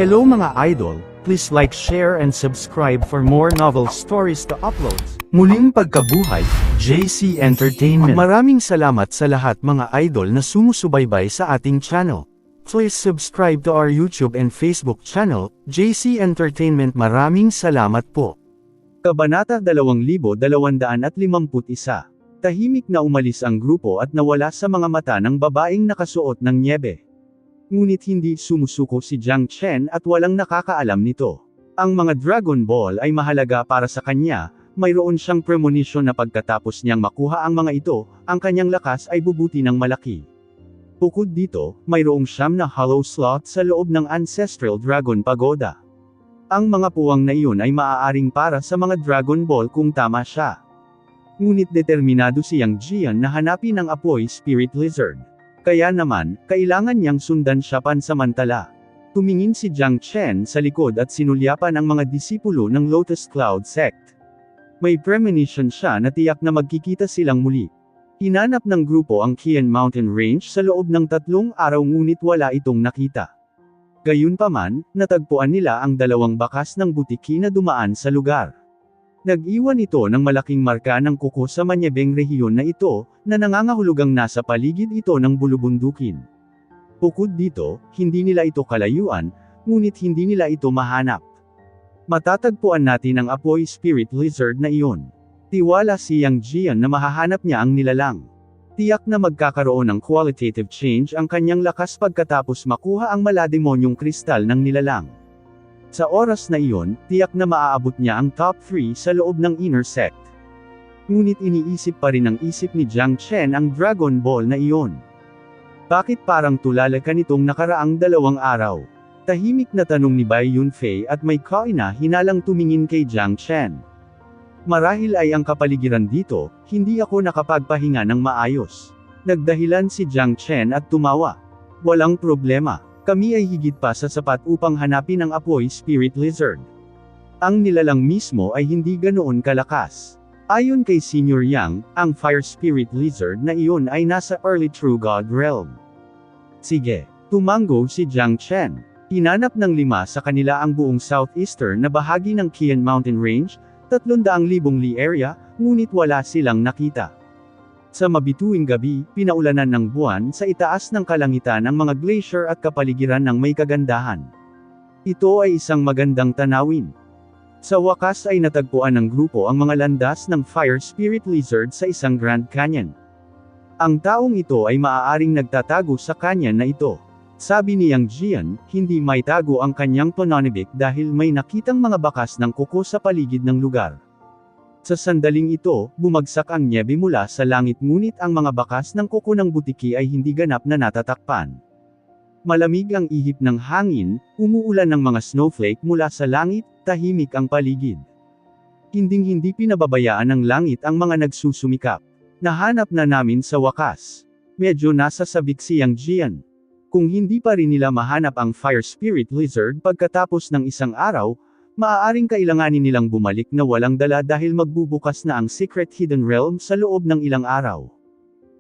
Hello mga idol, please like, share and subscribe for more novel stories to uploads. Muling pagkabuhay, JC Entertainment. Maraming salamat sa lahat mga idol na sumusubaybay sa ating channel. Please subscribe to our YouTube and Facebook channel, JC Entertainment. Maraming salamat po. Kabanata 2251. Tahimik na umalis ang grupo at nawala sa mga mata ng babaeng nakasuot ng nyebe. Ngunit hindi sumusuko si Jiang Chen at walang nakakaalam nito. Ang mga Dragon Ball ay mahalaga para sa kanya, mayroon siyang premonition na pagkatapos niyang makuha ang mga ito, ang kanyang lakas ay bubuti ng malaki. Bukod dito, mayroong 9 na hollow slot sa loob ng Ancestral Dragon Pagoda. Ang mga puwang na iyon ay maaaring para sa mga Dragon Ball kung tama siya. Ngunit determinado si Yang Jian na hanapin ang apoy Spirit Lizard. Kaya naman, kailangan niyang sundan siya pansamantala. Tumingin si Jiang Chen sa likod at sinulyapan ang mga disipulo ng Lotus Cloud Sect. May premonition siya na tiyak na magkikita silang muli. Hinanap ng grupo ang Qian Mountain Range sa loob ng 3 araw ngunit wala itong nakita. Gayunpaman, natagpuan nila ang 2 bakas ng butiki na dumaan sa lugar. Nag-iwan ito ng malaking marka ng kuko sa manyebeng rehiyon na ito, na nangangahulugang nasa paligid ito ng bulubundukin. Bukod dito, hindi nila ito kalayuan, ngunit hindi nila ito mahanap. Matatagpuan natin ang apoy Spirit Lizard na iyon. Tiwala si Yang Jian na mahahanap niya ang nilalang. Tiyak na magkakaroon ng qualitative change ang kanyang lakas pagkatapos makuha ang malademonyong kristal ng nilalang. Sa oras na iyon, tiyak na maaabot niya ang top 3 sa loob ng inner sect. Ngunit iniisip pa rin ng isip ni Jiang Chen ang Dragon Ball na iyon. Bakit parang tulala ka nitong nakaraang 2 araw? Tahimik na tanong ni Bai Yunfei at may kaina hinalang tumingin kay Jiang Chen. Marahil ay ang kapaligiran dito, hindi ako nakapagpahinga ng maayos. Nagdahilan si Jiang Chen at tumawa. Walang problema. Kami ay higit pa sa sapat upang hanapin ang apoy Spirit Lizard. Ang nilalang mismo ay hindi ganoon kalakas. Ayon kay Senior Yang, ang Fire Spirit Lizard na iyon ay nasa Early True God Realm. Sige, tumango si Jiang Chen. Hinanap ng 5 sa kanila ang buong southeastern na bahagi ng Qian Mountain Range, 300,000 li area, ngunit wala silang nakita. Sa mabituing gabi, pinaulanan ng buwan sa itaas ng kalangitan ang mga glacier at kapaligiran ng may kagandahan. Ito ay isang magandang tanawin. Sa wakas ay natagpuan ng grupo ang mga landas ng Fire Spirit Lizard sa isang Grand Canyon. Ang taong ito ay maaaring nagtatago sa canyon na ito. Sabi ni Yang Jian, hindi may tago ang kanyang pananibik dahil may nakitang mga bakas ng kuko sa paligid ng lugar. Sa sandaling ito, bumagsak ang nyebe mula sa langit ngunit ang mga bakas ng kuko ng butiki ay hindi ganap na natatakpan. Malamig ang ihip ng hangin, umuulan ng mga snowflake mula sa langit, tahimik ang paligid. Hinding-hindi pinababayaan ng langit ang mga nagsusumikap. Nahanap na namin sa wakas. Medyo nasa sabik si Yang Jian. Kung hindi pa rin nila mahanap ang Fire Spirit Lizard pagkatapos ng 1 araw, maaaring kailanganin nilang bumalik na walang dala dahil magbubukas na ang Secret Hidden Realm sa loob ng ilang araw.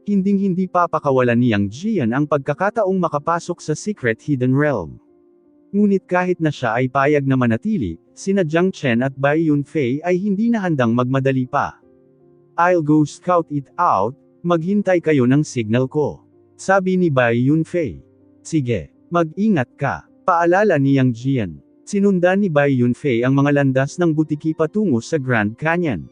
Hinding-hindi papakawalan ni Yang Jian ang pagkakataong makapasok sa Secret Hidden Realm. Ngunit kahit na siya ay payag na manatili, sina Jiang Chen at Bai Yunfei ay hindi na handang magmadali pa. I'll go scout it out, maghintay kayo ng signal ko. Sabi ni Bai Yunfei. Sige, mag-ingat ka, paalala ni Yang Jian. Sinundan ni Bai Yunfei ang mga landas ng butiki patungo sa Grand Canyon.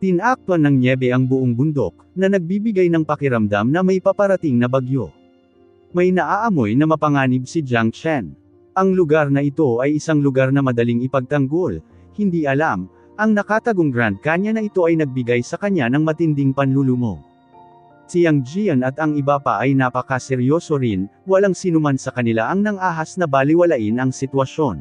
Tinakpan ng nyebe ang buong bundok, na nagbibigay ng pakiramdam na may paparating na bagyo. May naaamoy na mapanganib si Jiang Chen. Ang lugar na ito ay isang lugar na madaling ipagtanggol, hindi alam, ang nakatagong Grand Canyon na ito ay nagbigay sa kanya ng matinding panlulumog. Si Yang Jian at ang iba pa ay napakaseryoso rin, walang sinuman sa kanila ang nang-ahas na baliwalain ang sitwasyon.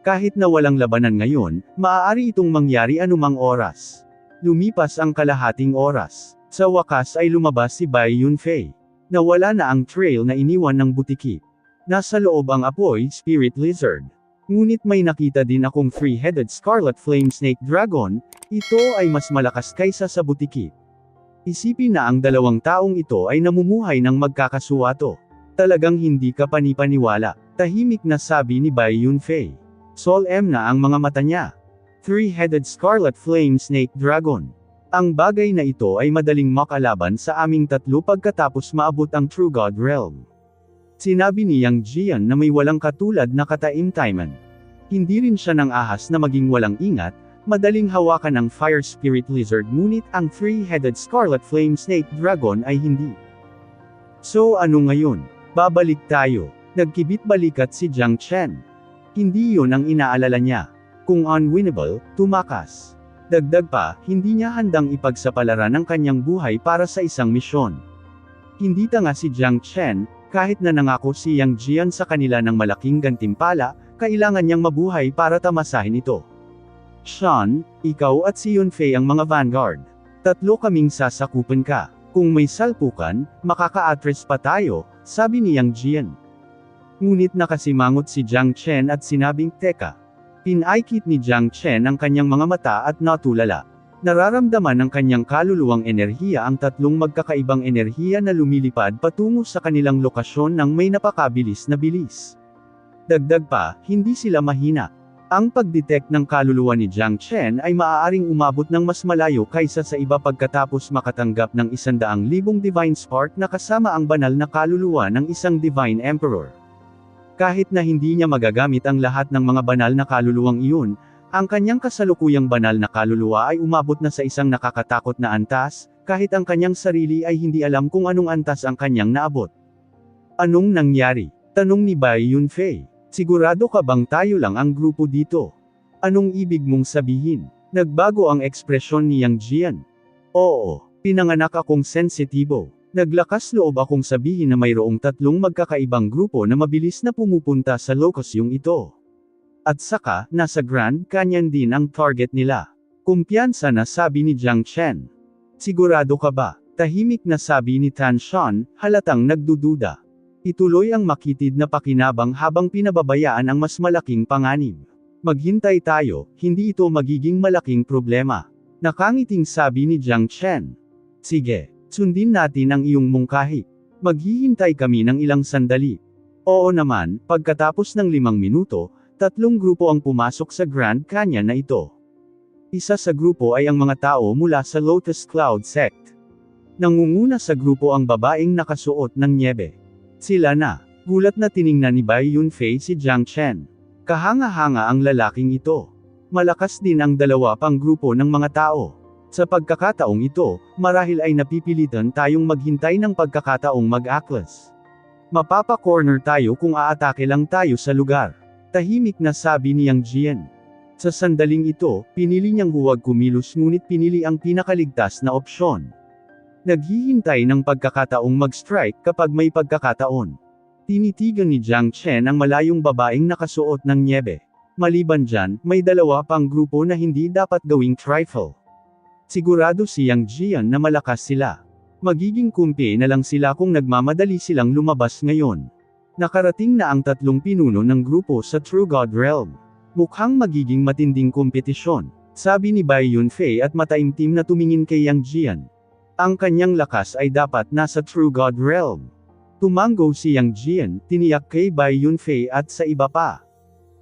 Kahit na walang labanan ngayon, maaari itong mangyari anumang oras. Lumipas ang kalahating oras. Sa wakas ay lumabas si Bai Yunfei. Nawala na ang trail na iniwan ng butiki. Nasa loob ang apoy Spirit Lizard. Ngunit may nakita din akong 3-headed Scarlet Flame Snake Dragon, ito ay mas malakas kaysa sa butiki. Isipin na ang 2 taong ito ay namumuhay ng magkakasuwato. Talagang hindi ka panipaniwala. Tahimik na sabi ni Bai Yunfei. Sol M na ang mga mata niya. Three-headed Scarlet Flame Snake Dragon. Ang bagay na ito ay madaling makalaban sa aming tatlo pagkatapos maabot ang True God Realm. Sinabi ni Yang Jian na may walang katulad na kataimtiman. Hindi rin siya ng ahas na maging walang ingat, madaling hawakan ng Fire Spirit Lizard ngunit ang Three-headed Scarlet Flame Snake Dragon ay hindi. So ano ngayon? Babalik tayo. Nagkibit-balikat si Jiang Chen. Hindi yun ang inaalala niya. Kung unwinnable, tumakas. Dagdag pa, hindi niya handang ipagsapalaran ang kanyang buhay para sa isang misyon. Hindi tanga si Jiang Chen, kahit na nangako si Yang Jian sa kanila ng malaking gantimpala, kailangan niyang mabuhay para tamasahin ito. Sean, ikaw at si Yunfei ang mga vanguard. Tatlo kaming sasakupan ka. Kung may salpukan, makaka-address pa tayo, sabi ni Yang Jian. Ngunit nakasimangot si Jiang Chen at sinabing, teka. Pinaikit ni Jiang Chen ang kanyang mga mata at natulala. Nararamdaman ng kanyang kaluluwang enerhiya ang tatlong magkakaibang enerhiya na lumilipad patungo sa kanilang lokasyon ng may napakabilis na bilis. Dagdag pa, hindi sila mahina. Ang pagdetect ng kaluluwa ni Jiang Chen ay maaaring umabot ng mas malayo kaysa sa iba pagkatapos makatanggap ng 100,000 Divine Spark na kasama ang banal na kaluluwa ng isang Divine Emperor. Kahit na hindi niya magagamit ang lahat ng mga banal na kaluluwang iyon, ang kanyang kasalukuyang banal na kaluluwa ay umabot na sa isang nakakatakot na antas, kahit ang kanyang sarili ay hindi alam kung anong antas ang kanyang naabot. Anong nangyari? Tanong ni Bai Yunfei. Sigurado ka bang tayo lang ang grupo dito? Anong ibig mong sabihin? Nagbago ang ekspresyon ni Yang Jian. Oo, pinanganak akong sensitibo. Naglakas loob akong sabihin na mayroong tatlong magkakaibang grupo na mabilis na pumupunta sa lokasyong ito. At saka, nasa Grand Canyon din ang target nila. Kumpiyansa na sabi ni Jiang Chen. Sigurado ka ba? Tahimik na sabi ni Tan Shan, halatang nagdududa. Ituloy ang makitid na pakinabang habang pinababayaan ang mas malaking panganib. Maghintay tayo, hindi ito magiging malaking problema. Nakangiting sabi ni Jiang Chen. Sige, sundin natin ang iyong mungkahi. Maghihintay kami ng ilang sandali. Oo naman, pagkatapos ng 5 minuto, 3 grupo ang pumasok sa Grand Canyon na ito. Isa sa grupo ay ang mga tao mula sa Lotus Cloud Sect. Nangunguna sa grupo ang babaeng nakasuot ng nyebe. Sila na. Gulat na tiningnan ni Bai Yunfei si Jiang Chen. Kahanga-hanga ang lalaking ito. Malakas din ang dalawa pang grupo ng mga tao. Sa pagkakataong ito, marahil ay napipilitan tayong maghintay ng pagkakataong mag-aklas. Mapapa-corner tayo kung aatake lang tayo sa lugar. Tahimik na sabi ni Yang Jian. Sa sandaling ito, pinili niyang huwag kumilos ngunit pinili ang pinakaligtas na opsyon. Naghihintay ng pagkakataong mag-strike kapag may pagkakataon. Tinitigan ni Jiang Chen ang malayong babaeng nakasuot ng nyebe. Maliban dyan, may dalawa pang grupo na hindi dapat gawing trifle. Sigurado si Yang Jian na malakas sila. Magiging kumpi na lang sila kung nagmamadali silang lumabas ngayon. Nakarating na ang 3 pinuno ng grupo sa True God Realm. Mukhang magiging matinding kompetisyon, sabi ni Bai Yunfei at mataimtim na tumingin kay Yang Jian. Ang kanyang lakas ay dapat nasa True God Realm. Tumango si Yang Jian, tiniyak kay Bai Yunfei at sa iba pa.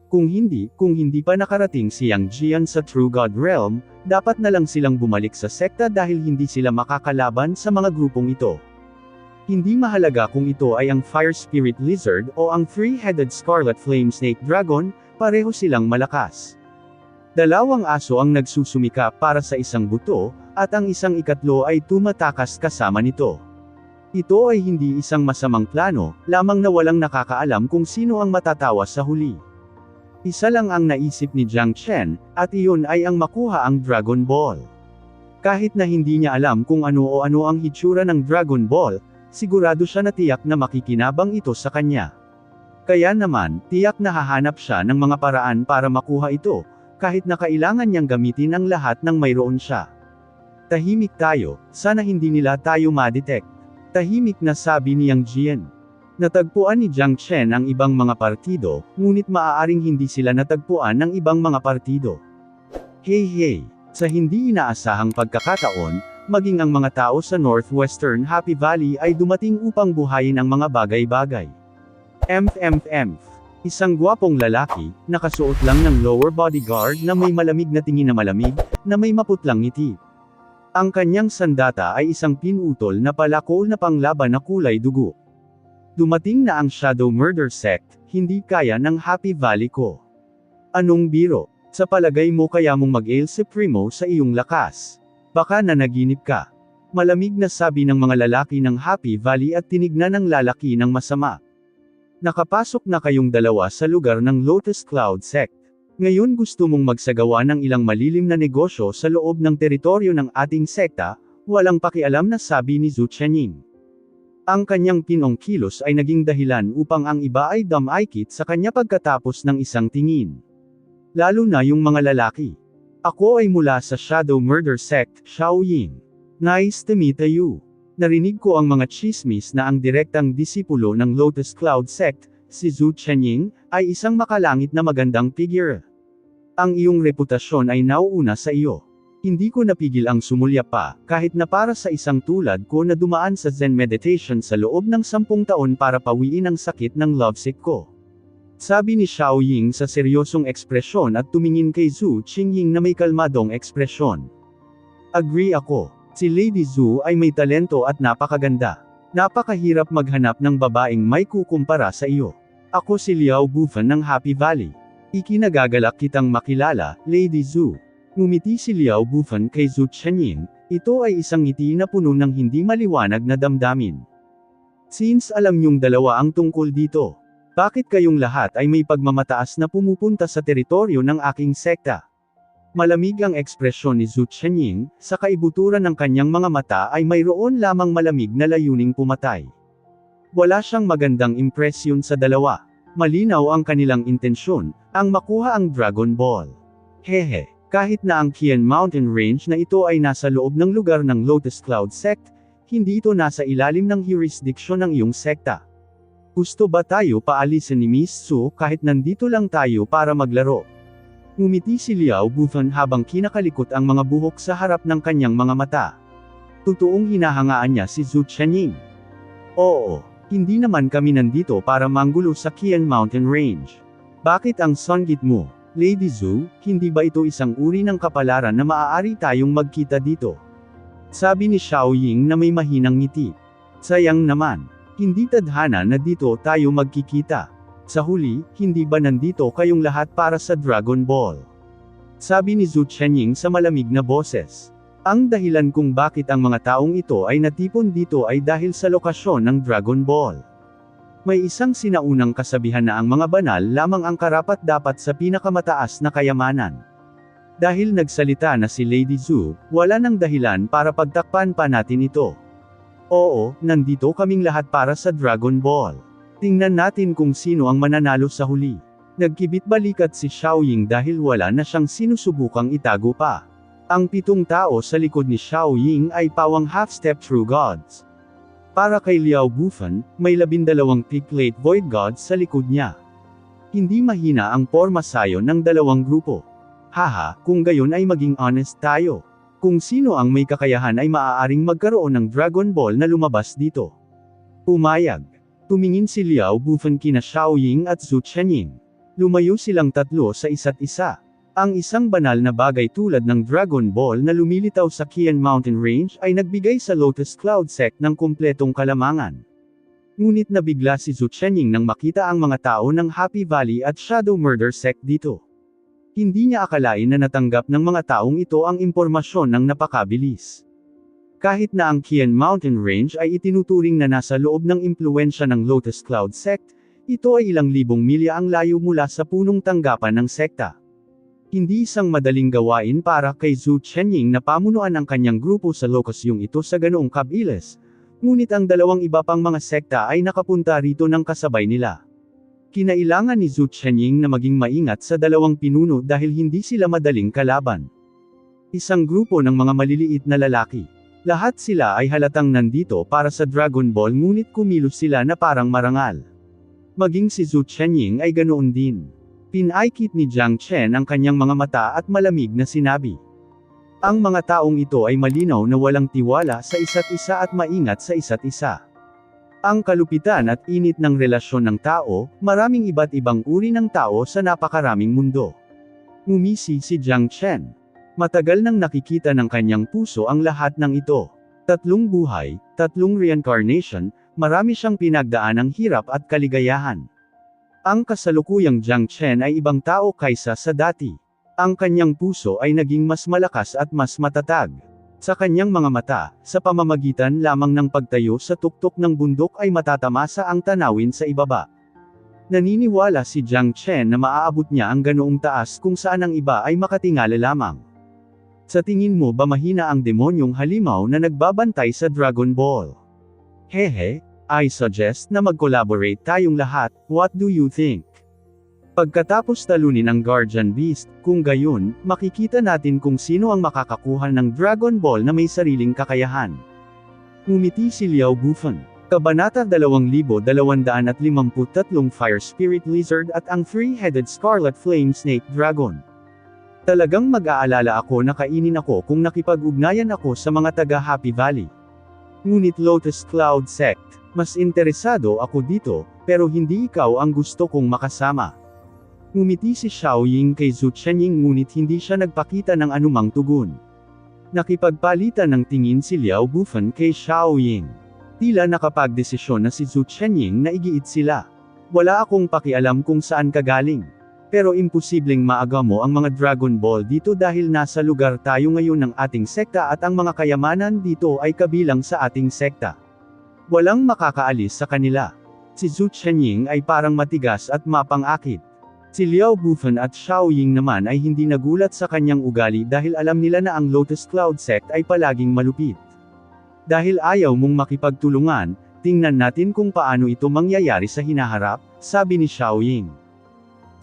Kung hindi pa nakarating si Yang Jian sa True God Realm, dapat na lang silang bumalik sa sekta dahil hindi sila makakalaban sa mga grupong ito. Hindi mahalaga kung ito ay ang Fire Spirit Lizard o ang Three-headed Scarlet Flame Snake Dragon, pareho silang malakas. 2 aso ang nagsusumikap para sa isang buto, at ang isang ikatlo ay tumatakas kasama nito. Ito ay hindi isang masamang plano, lamang na walang nakakaalam kung sino ang matatawa sa huli. Isa lang ang naisip ni Jiang Chen, at iyon ay ang makuha ang Dragon Ball. Kahit na hindi niya alam kung ano o ano ang hitsura ng Dragon Ball, sigurado siya na tiyak na makikinabang ito sa kanya. Kaya naman, tiyak na hahanap siya ng mga paraan para makuha ito, kahit na kailangan niyang gamitin ang lahat ng mayroon siya. Tahimik tayo, sana hindi nila tayo ma-detect. Tahimik na sabi ni Yang Jian. Natagpuan ni Jiang Chen ang ibang mga partido, ngunit maaaring hindi sila natagpuan ng ibang mga partido. Hey, sa hindi inaasahang pagkakataon, maging ang mga tao sa Northwestern Happy Valley ay dumating upang buhayin ang mga bagay-bagay. Isang gwapong lalaki, nakasuot lang ng lower bodyguard na may malamig na tingin na malamig, na may maputlang ngiti. Ang kanyang sandata ay isang pinutol na palakol na panglaban na kulay dugo. Dumating na ang Shadow Murder Sect, hindi kaya ng Happy Valley ko. Anong biro? Sa palagay mo kaya mong mag-El Supremo sa iyong lakas? Baka nanaginip ka. Malamig na sabi ng mga lalaki ng Happy Valley at tinignan ng lalaki ng masama. Nakapasok na kayong dalawa sa lugar ng Lotus Cloud Sect. Ngayon gusto mong magsagawa ng ilang malilim na negosyo sa loob ng teritoryo ng ating sekta, walang pakialam na sabi ni Zhu Chenying. Ang kanyang pinong kilos ay naging dahilan upang ang iba ay dumaikit sa kanya pagkatapos ng isang tingin. Lalo na yung mga lalaki. Ako ay mula sa Shadow Murder Sect, Shaoying. Nice to meet you. Narinig ko ang mga chismis na ang direktang disipulo ng Lotus Cloud Sect, si Zhu Chenying, ay isang makalangit na magandang figure. Ang iyong reputasyon ay nauuna sa iyo. Hindi ko napigil ang sumulya pa, kahit na para sa isang tulad ko na dumaan sa Zen meditation sa loob ng 10 taon para pawiin ang sakit ng lovesick ko. Sabi ni Shaoying sa seryosong ekspresyon at tumingin kay Zhu Chenying na may kalmadong ekspresyon. Agree ako. Si Lady Zhu ay may talento at napakaganda. Napakahirap maghanap ng babaeng may kukumpara sa iyo. Ako si Liao Bufan ng Happy Valley. Ikinagagalak kitang makilala, Lady Zhu. Ngumiti si Liao Bufan kay Zhu Chenying, ito ay isang ngiti na puno ng hindi maliwanag na damdamin. Since alam niyong dalawa ang tungkol dito, bakit kayong lahat ay may pagmamataas na pumupunta sa teritoryo ng aking sekta? Malamig ang ekspresyon ni Zhu Chenying, sa kaibuturan ng kanyang mga mata ay mayroon lamang malamig na layuning pumatay. Wala siyang magandang impresyon sa dalawa. Malinaw ang kanilang intensyon, ang makuha ang Dragon Ball. Hehe, kahit na ang Qian Mountain Range na ito ay nasa loob ng lugar ng Lotus Cloud Sect, hindi ito nasa ilalim ng jurisdiction ng iyong sekta. Gusto ba tayo paalisin ni Miss Zhu kahit nandito lang tayo para maglaro? Ngumiti si Liao Bufan habang kinakalikot ang mga buhok sa harap ng kanyang mga mata. Totoong hinahangaan niya si Zhu Chenying. Oo, hindi naman kami nandito para manggulo sa Qian Mountain Range. Bakit ang songgit mo, Lady Zhu, hindi ba ito isang uri ng kapalaran na maaari tayong magkita dito? Sabi ni Shaoying na may mahinang ngiti. Sayang naman, hindi tadhana na dito tayo magkikita. Sa huli, hindi ba nandito kayong lahat para sa Dragon Ball? Sabi ni Zhu Chenying sa malamig na boses. Ang dahilan kung bakit ang mga taong ito ay natipon dito ay dahil sa lokasyon ng Dragon Ball. May isang sinaunang kasabihan na ang mga banal lamang ang karapat-dapat sa pinakamataas na kayamanan. Dahil nagsalita na si Lady Zhu, wala nang dahilan para pagtakpan pa natin ito. Oo, nandito kaming lahat para sa Dragon Ball. Tingnan natin kung sino ang mananalo sa huli. Nagkibit-balikat si Shaoying dahil wala na siyang sinusubukang itago pa. Ang 7 tao sa likod ni Shaoying ay pawang half-step true gods. Para kay Liao Bufan, may 12 thick late void gods sa likod niya. Hindi mahina ang porma sayo ng dalawang grupo. Haha, kung gayon ay maging honest tayo. Kung sino ang may kakayahan ay maaaring magkaroon ng Dragon Ball na lumabas dito. Pumayag. Tumingin si Liao Bufan kina Shaoying at Zhu Chenying. Lumayo silang tatlo sa isa't isa. Ang isang banal na bagay tulad ng Dragon Ball na lumilitaw sa Qian Mountain Range ay nagbigay sa Lotus Cloud Sect ng kumpletong kalamangan. Ngunit nabigla si Zhu Chenying nang makita ang mga tao ng Happy Valley at Shadow Murder Sect dito. Hindi niya akalain na natanggap ng mga taong ito ang impormasyon ng napakabilis. Kahit na ang Qian Mountain Range ay itinuturing na nasa loob ng impluwensya ng Lotus Cloud Sect, ito ay ilang libong milya ang layo mula sa punong tanggapan ng sekta. Hindi isang madaling gawain para kay Zhu Chenying na pamunuan ang kanyang grupo sa lokasyong ito sa ganoong kabilis, ngunit ang dalawang iba pang mga sekta ay nakapunta rito ng kasabay nila. Kinailangan ni Zhu Chenying na maging maingat sa dalawang pinuno dahil hindi sila madaling kalaban. Isang grupo ng mga maliliit na lalaki. Lahat sila ay halatang nandito para sa Dragon Ball ngunit kumilos sila na parang marangal. Maging si Zhu Chenying ay ganoon din. Pinaikit ni Jiang Chen ang kanyang mga mata at malamig na sinabi. Ang mga taong ito ay malinaw na walang tiwala sa isa't isa at maingat sa isa't isa. Ang kalupitan at init ng relasyon ng tao, maraming iba't ibang uri ng tao sa napakaraming mundo. Ngumisi si Jiang Chen. Matagal nang nakikita ng kanyang puso ang lahat ng ito. 3 buhay, 3 reincarnation, marami siyang pinagdaanang hirap at kaligayahan. Ang kasalukuyang Jiang Chen ay ibang tao kaysa sa dati. Ang kanyang puso ay naging mas malakas at mas matatag. Sa kanyang mga mata, sa pamamagitan lamang ng pagtayo sa tuktok ng bundok ay matatamasa ang tanawin sa ibaba. Naniniwala si Jiang Chen na maaabot niya ang ganoong taas kung saan ang iba ay makatingala lamang. Sa tingin mo ba mahina ang demonyong halimaw na nagbabantay sa Dragon Ball? Hehe, I suggest na mag-collaborate tayong lahat, what do you think? Pagkatapos talunin ang Guardian Beast, kung gayon, makikita natin kung sino ang makakakuha ng Dragon Ball na may sariling kakayahan. Ngumiti si Liao Bufan. Kabanata 2253 Fire Spirit Lizard at ang 3-headed Scarlet Flame Snake Dragon. Talagang mag-aalala ako na kainin ako kung nakipag-ugnayan ako sa mga taga Happy Valley. Ngunit Lotus Cloud Sect, mas interesado ako dito, pero hindi ikaw ang gusto kong makasama. Ngumiti si Xiaoying kay Zhu Chenying ngunit hindi siya nagpakita ng anumang tugon. Nakipagpalitan ng tingin si Liao Bufan kay Xiaoying. Tila nakapagdesisyon na si Zhu Chenying na igiit sila. Wala akong pakialam kung saan ka galing. Pero imposibleng maaga mo ang mga Dragon Ball dito dahil nasa lugar tayo ngayon ng ating sekta at ang mga kayamanan dito ay kabilang sa ating sekta. Walang makakaalis sa kanila. Si Zhu Chenying ay parang matigas at mapang-akit. Si Liao Bufan at Xiaoying naman ay hindi nagulat sa kanyang ugali dahil alam nila na ang Lotus Cloud Sect ay palaging malupit. Dahil ayaw mong makipagtulungan, tingnan natin kung paano ito mangyayari sa hinaharap, sabi ni Xiaoying.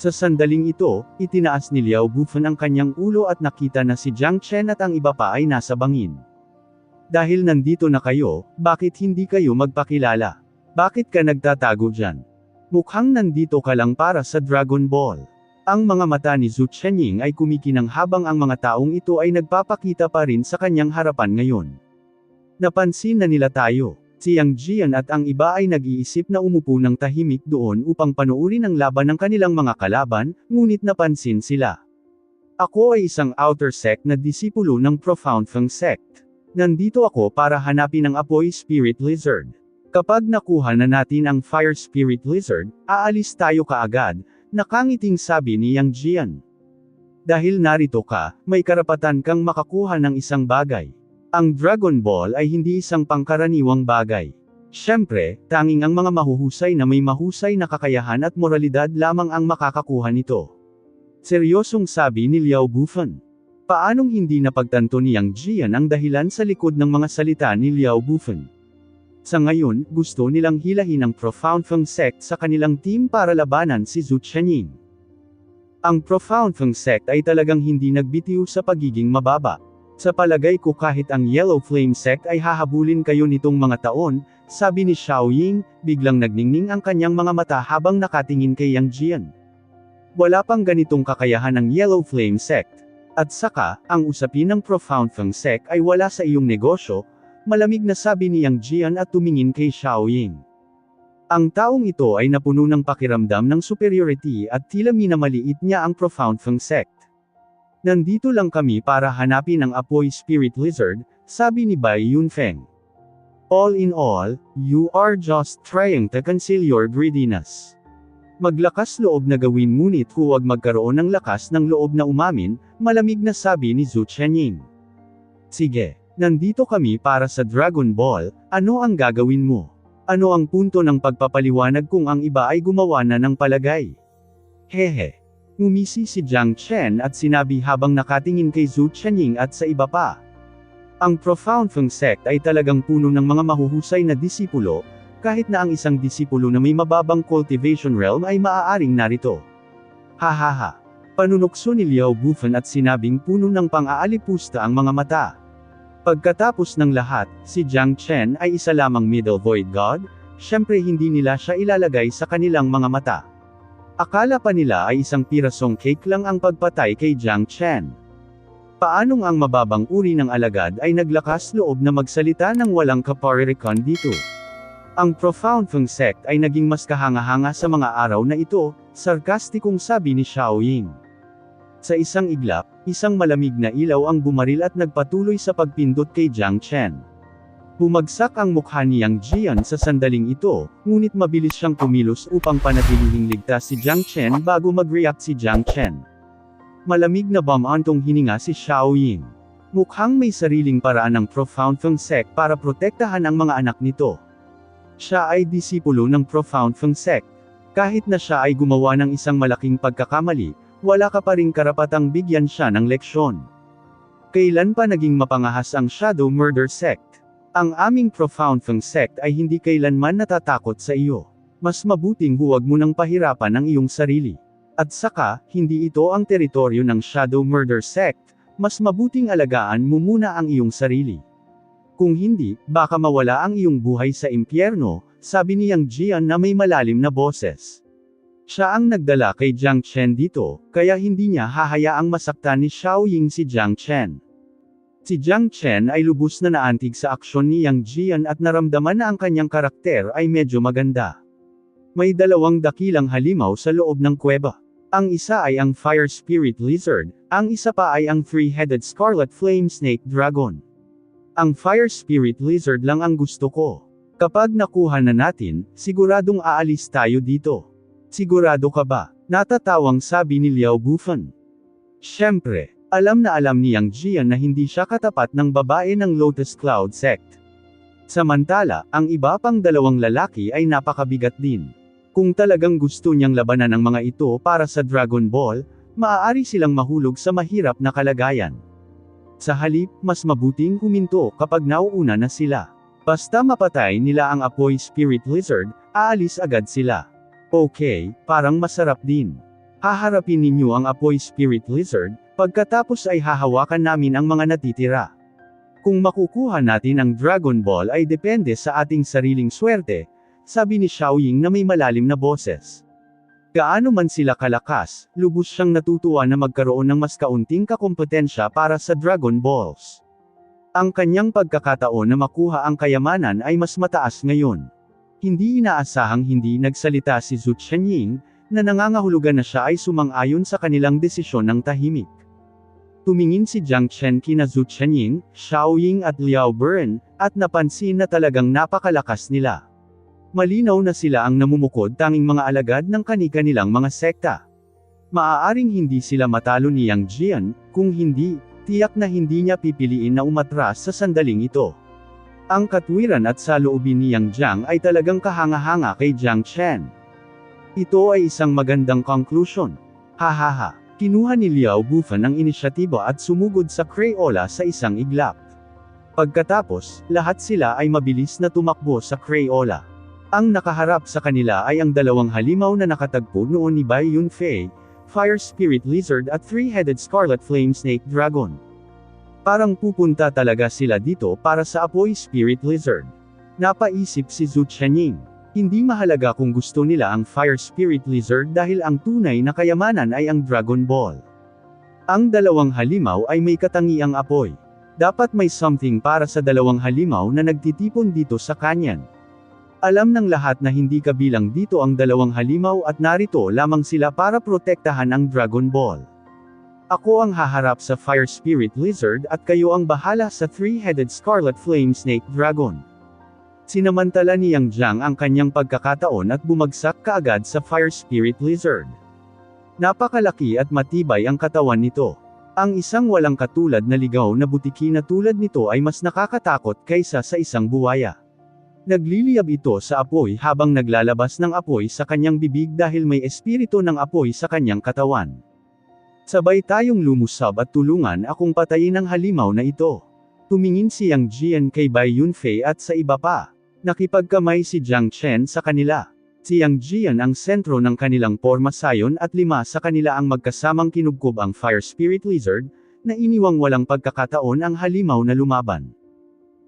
Sa sandaling ito, itinaas ni Liao Bufan ang kanyang ulo at nakita na si Jiang Chen at ang iba pa ay nasa bangin. Dahil nandito na kayo, bakit hindi kayo magpakilala? Bakit ka nagtatago dyan? Mukhang nandito ka lang para sa Dragon Ball. Ang mga mata ni Zhu Chenying ay kumikinang habang ang mga taong ito ay nagpapakita pa rin sa kanyang harapan ngayon. Napansin na nila tayo. Si Yang Jian at ang iba ay nag-iisip na umupo ng tahimik doon upang panoorin ang laban ng kanilang mga kalaban, ngunit napansin sila. Ako ay isang outer sect na disipulo ng Profound Feng Sect. Nandito ako para hanapin ang Apoy Spirit Lizard. Kapag nakuha na natin ang Fire Spirit Lizard, aalis tayo kaagad, nakangiting sabi ni Yang Jian. Dahil narito ka, may karapatan kang makakuha ng isang bagay. Ang Dragon Ball ay hindi isang pangkaraniwang bagay. Siyempre, tanging ang mga mahuhusay na may mahusay na kakayahan at moralidad lamang ang makakakuha nito. Seryosong sabi ni Liao Bufan. Paanong hindi napagtanto ni Yang Jian ang dahilan sa likod ng mga salita ni Liao Bufan? Sa ngayon, gusto nilang hilahin ang Profound Feng Sect sa kanilang team para labanan si Zhu Chenying. Ang Profound Feng Sect ay talagang hindi nagbitiw sa pagiging mababa. Sa palagay ko kahit ang Yellow Flame Sect ay hahabulin kayo nitong mga taon, sabi ni Xiaoying, biglang nagningning ang kanyang mga mata habang nakatingin kay Yang Jian. Wala pang ganitong kakayahan ang Yellow Flame Sect. At saka, ang usapin ng Profound Feng Sect ay wala sa iyong negosyo, malamig na sabi ni Yang Jian at tumingin kay Xiaoying. Ang taong ito ay napuno ng pakiramdam ng superiority at tila minamaliit niya ang Profound Feng Sect. Nandito lang kami para hanapin ang Apoy Spirit Lizard, sabi ni Bai Yunfeng. All in all, you are just trying to conceal your greediness. Maglakas loob na gawin ngunit huwag magkaroon ng lakas ng loob na umamin, malamig na sabi ni Zhu Chenying. Sige, nandito kami para sa Dragon Ball, ano ang gagawin mo? Ano ang punto ng pagpapaliwanag kung ang iba ay gumawa na ng palagay? Hehe. Ngumisi si Jiang Chen at sinabi habang nakatingin kay Zhu Chenying at sa iba pa. Ang Profound Feng Sect ay talagang puno ng mga mahuhusay na disipulo, kahit na ang isang disipulo na may mababang cultivation realm ay maaaring narito. Hahaha. Panunukso ni Liao Bufan at sinabing puno ng pang-aalipusta ang mga mata. Pagkatapos ng lahat, si Jiang Chen ay isa lamang Middle Void God, syempre hindi nila siya ilalagay sa kanilang mga mata. Akala pa nila ay isang pirasong cake lang ang pagpatay kay Jiang Chen. Paanong ang mababang uri ng alagad ay naglakas loob na magsalita ng walang kaparirikan dito? Ang Profound Feng Sect ay naging mas kahanga-hanga sa mga araw na ito, sarkastikong sabi ni Xiaoying. Sa isang iglap, isang malamig na ilaw ang bumaril at nagpatuloy sa pagpindot kay Jiang Chen. Bumagsak ang mukha ni Yang Jian sa sandaling ito, ngunit mabilis siyang kumilos upang panatilihing ligtas si Jiang Chen bago mag-react si Jiang Chen. Malamig na bumantong hininga si Xiaoying. Mukhang may sariling paraan ng Profound Feng Sect para protektahan ang mga anak nito. Siya ay disipulo ng Profound Feng Sect. Kahit na siya ay gumawa ng isang malaking pagkakamali, wala ka pa ring karapatang bigyan siya ng leksyon. Kailan pa naging mapangahas ang Shadow Murder Sect? Ang aming Profound Feng Sect ay hindi kailanman natatakot sa iyo. Mas mabuting huwag mo nang pahirapan ang iyong sarili. At saka, hindi ito ang teritoryo ng Shadow Murder Sect, mas mabuting alagaan mo muna ang iyong sarili. Kung hindi, baka mawala ang iyong buhay sa impyerno, sabi ni Yang Jian na may malalim na boses. Siya ang nagdala kay Jiang Chen dito, kaya hindi niya hahayaang masaktan ni Xiaoying si Jiang Chen. Si Jiang Chen ay lubos na naantig sa aksyon ni Yang Jian at naramdaman na ang kanyang karakter ay medyo maganda. May dalawang dakilang halimaw sa loob ng kuweba. Ang isa ay ang Fire Spirit Lizard, ang isa pa ay ang Three-Headed Scarlet Flame Snake Dragon. Ang Fire Spirit Lizard lang ang gusto ko. Kapag nakuha na natin, siguradong aalis tayo dito. Sigurado ka ba? Natatawang sabi ni Liao Bufan. Siyempre, alam na alam ni Yang Jian na hindi siya katapat ng babae ng Lotus Cloud Sect. Samantala, ang iba pang dalawang lalaki ay napakabigat din. Kung talagang gusto niyang labanan ang mga ito para sa Dragon Ball, maaari silang mahulog sa mahirap na kalagayan. Sa halip, mas mabuting huminto kapag nauuna na sila. Basta mapatay nila ang apoy Spirit Lizard, aalis agad sila. Okay, parang masarap din. Haharapin ninyo ang apoy Spirit Lizard, pagkatapos ay hahawakan namin ang mga natitira. Kung makukuha natin ang Dragon Ball ay depende sa ating sariling swerte, sabi ni Xiaoying na may malalim na boses. Gaano man sila kalakas, lubos siyang natutuwa na magkaroon ng mas kaunting kakompetensya para sa Dragon Balls. Ang kanyang pagkakataon na makuha ang kayamanan ay mas mataas ngayon. Hindi inaasahang hindi nagsalita si Zhu Qianying, na nangangahulugan na siya ay sumang-ayon sa kanilang desisyon ng tahimik. Tumingin si Jiang Chen kina Zhu Qianying, Xiaoying at Liao Buren, at napansin na talagang napakalakas nila. Malinaw na sila ang namumukod tanging mga alagad ng kani-kanilang mga sekta. Maaaring hindi sila matalo ni Yang Jian, kung hindi, tiyak na hindi niya pipiliin na umatras sa sandaling ito. Ang katwiran at saloobin ni Yang Jiang ay talagang kahanga-hanga kay Jiang Chen. Ito ay isang magandang conclusion. Hahaha. Kinuha ni Liao Bufan ang inisyatiba at sumugod sa Crayola sa isang iglap. Pagkatapos, lahat sila ay mabilis na tumakbo sa Crayola. Ang nakaharap sa kanila ay ang dalawang halimaw na nakatagpo noon ni Bai Yunfei, Fire Spirit Lizard at Three-Headed Scarlet Flame Snake Dragon. Parang pupunta talaga sila dito para sa apoy Spirit Lizard. Napaisip si Zhu Qianying. Hindi mahalaga kung gusto nila ang Fire Spirit Lizard dahil ang tunay na kayamanan ay ang Dragon Ball. Ang dalawang halimaw ay may katangiang apoy. Dapat may something para sa dalawang halimaw na nagtitipon dito sa kanyan. Alam ng lahat na hindi kabilang dito ang dalawang halimaw at narito lamang sila para protektahan ang Dragon Ball. Ako ang haharap sa Fire Spirit Lizard at kayo ang bahala sa Three-Headed Scarlet Flame Snake Dragon. Sinamantala ni Yang Jiang ang kanyang pagkakataon at bumagsak kaagad sa Fire Spirit Lizard. Napakalaki at matibay ang katawan nito. Ang isang walang katulad na ligaw na butiki na tulad nito ay mas nakakatakot kaysa sa isang buwaya. Nagliliyab ito sa apoy habang naglalabas ng apoy sa kanyang bibig dahil may espiritu ng apoy sa kanyang katawan. Sabay tayong lumusab at tulungan akong patayin ang halimaw na ito. Tumingin si Yang Jian kay Bai Yunfei at sa iba pa. Nakipagkamay si Jiang Chen sa kanila. Si Yang Jian ang sentro ng kanilang pormasayon at 5 sa kanila ang magkasamang kinubkob ang Fire Spirit Lizard, na iniwang walang pagkakataon ang halimaw na lumaban.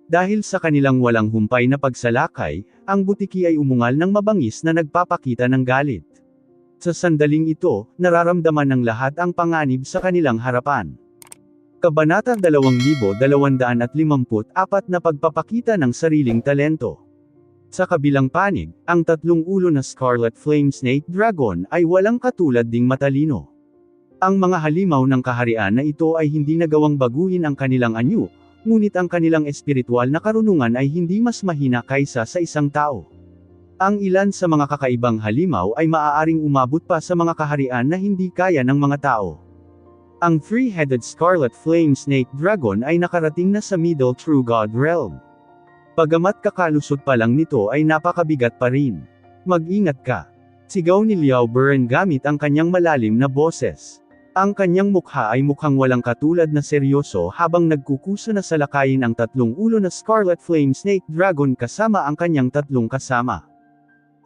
Dahil sa kanilang walang humpay na pagsalakay, ang butiki ay umungal ng mabangis na nagpapakita ng galit. Sa sandaling ito, nararamdaman ng lahat ang panganib sa kanilang harapan. Kabanata 2254 na pagpapakita ng sariling talento. Sa kabilang panig, ang tatlong ulo na Scarlet Flame Snake Dragon ay walang katulad ding matalino. Ang mga halimaw ng kaharian na ito ay hindi nagawang baguhin ang kanilang anyo, ngunit ang kanilang espiritual na karunungan ay hindi mas mahina kaysa sa isang tao. Ang ilan sa mga kakaibang halimaw ay maaaring umabot pa sa mga kaharian na hindi kaya ng mga tao. Ang three-headed Scarlet Flame Snake Dragon ay nakarating na sa Middle True God Realm. Bagamat kakalusot pa lang nito ay napakabigat pa rin. Mag-ingat ka. Sigaw ni Liao Buren gamit ang kanyang malalim na boses. Ang kanyang mukha ay mukhang walang katulad na seryoso habang nagkukusa na salakayin ang tatlong ulo na Scarlet Flame Snake Dragon kasama ang kanyang tatlong kasama.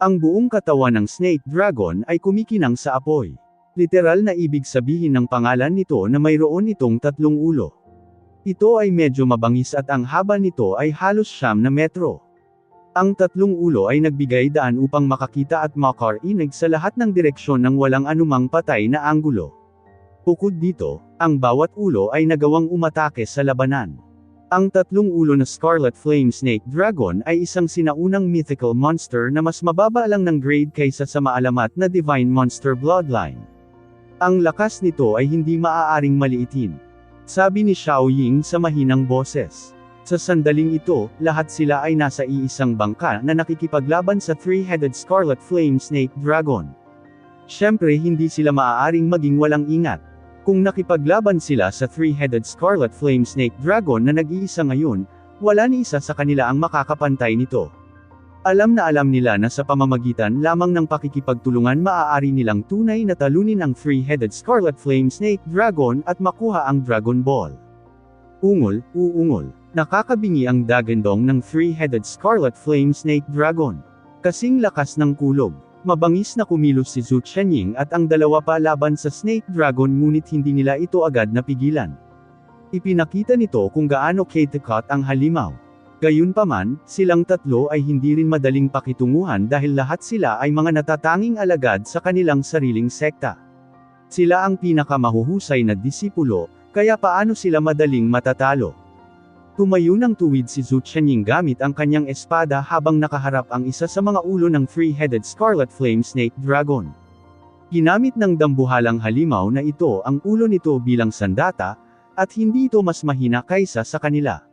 Ang buong katawan ng Snake Dragon ay kumikinang sa apoy. Literal na ibig sabihin ng pangalan nito na mayroon itong tatlong ulo. Ito ay medyo mabangis at ang haba nito ay halos 9 na metro. Ang tatlong ulo ay nagbigay daan upang makakita at makarinig sa lahat ng direksyon ng walang anumang patay na anggulo. Bukod dito, ang bawat ulo ay nagawang umatake sa labanan. Ang tatlong ulo na Scarlet Flame Snake Dragon ay isang sinaunang mythical monster na mas mababa lang ng grade kaysa sa maalamat na Divine Monster Bloodline. Ang lakas nito ay hindi maaaring maliitin. Sabi ni Xiao Ying sa mahinang boses. Sa sandaling ito, lahat sila ay nasa iisang bangka na nakikipaglaban sa three-headed Scarlet Flame Snake Dragon. Siyempre hindi sila maaaring maging walang ingat. Kung nakipaglaban sila sa three-headed Scarlet Flame Snake Dragon na nag-iisa ngayon, wala ni isa sa kanila ang makakapantay nito. Alam na alam nila na sa pamamagitan lamang ng pakikipagtulungan maaari nilang tunay na talunin ang three-headed Scarlet Flame Snake Dragon at makuha ang Dragon Ball. Ungol, uungol. Nakakabingi ang dagandong ng three-headed Scarlet Flame Snake Dragon. Kasing lakas ng kulog. Mabangis na kumilos si Zhu Qianying at ang dalawa pa laban sa Snake Dragon ngunit hindi nila ito agad napigilan. Ipinakita nito kung gaano katakat ang halimaw. Gayunpaman, silang tatlo ay hindi rin madaling pakitunguhan dahil lahat sila ay mga natatanging alagad sa kanilang sariling sekta. Sila ang pinakamahuhusay na disipulo, kaya paano sila madaling matatalo? Tumayo ng tuwid si Zhu Qianying gamit ang kanyang espada habang nakaharap ang isa sa mga ulo ng three-headed Scarlet Flame Snake Dragon. Ginamit ng dambuhalang halimaw na ito ang ulo nito bilang sandata, at hindi ito mas mahina kaysa sa kanila.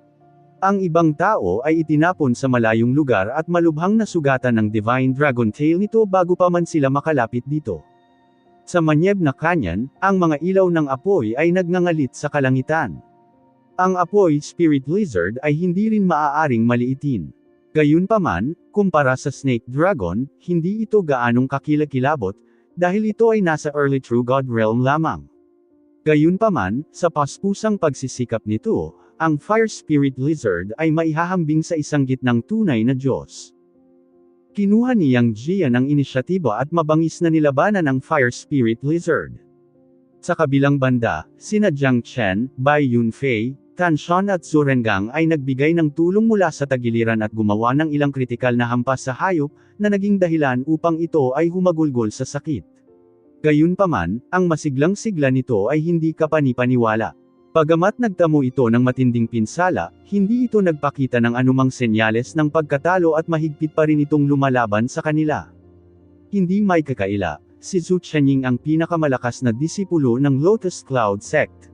Ang ibang tao ay itinapon sa malayong lugar at malubhang nasugatan ng Divine Dragon Tail nito bago pa man sila makalapit dito. Sa Manyeb na Canyon, ang mga ilaw ng apoy ay nagngangalit sa kalangitan. Ang apoy Spirit Lizard ay hindi rin maaaring maliitin. Gayunpaman, kumpara sa Snake Dragon, hindi ito gaanong kakilakilabot, dahil ito ay nasa Early True God Realm lamang. Gayunpaman, sa paspusang pagsisikap nito, ang Fire Spirit Lizard ay maihahambing sa isang gitnang tunay na Diyos. Kinuha ni Yang Jian ang inisyatiba at mabangis na nilabanan ang Fire Spirit Lizard. Sa kabilang banda, sina Jiang Chen, Bai Yunfei, Tan Shan at Zhu Rengang ay nagbigay ng tulong mula sa tagiliran at gumawa ng ilang kritikal na hampas sa hayop, na naging dahilan upang ito ay humagulgol sa sakit. Gayunpaman, ang masiglang sigla nito ay hindi kapanipaniwala. Bagamat nagtamo ito ng matinding pinsala, hindi ito nagpakita ng anumang senyales ng pagkatalo at mahigpit pa rin itong lumalaban sa kanila. Hindi may kakaila, si Zhu Qianying ang pinakamalakas na disipulo ng Lotus Cloud Sect.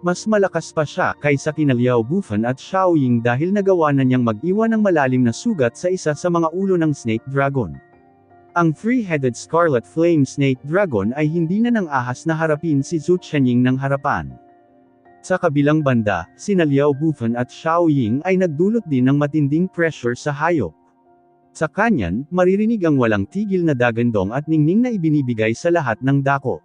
Mas malakas pa siya kaysa kina Liao Bufan at Xiao Ying dahil nagawa na niyang mag-iwan ng malalim na sugat sa isa sa mga ulo ng Snake Dragon. Ang three-headed Scarlet Flame Snake Dragon ay hindi na nang ahas na harapin si Zhu Qianying ng harapan. Sa kabilang banda, sina Liao Bufan at Xiao Ying ay nagdulot din ng matinding pressure sa hayop. Sa kanyan, maririnig ang walang tigil na dagandong at ningning na ibinibigay sa lahat ng dako.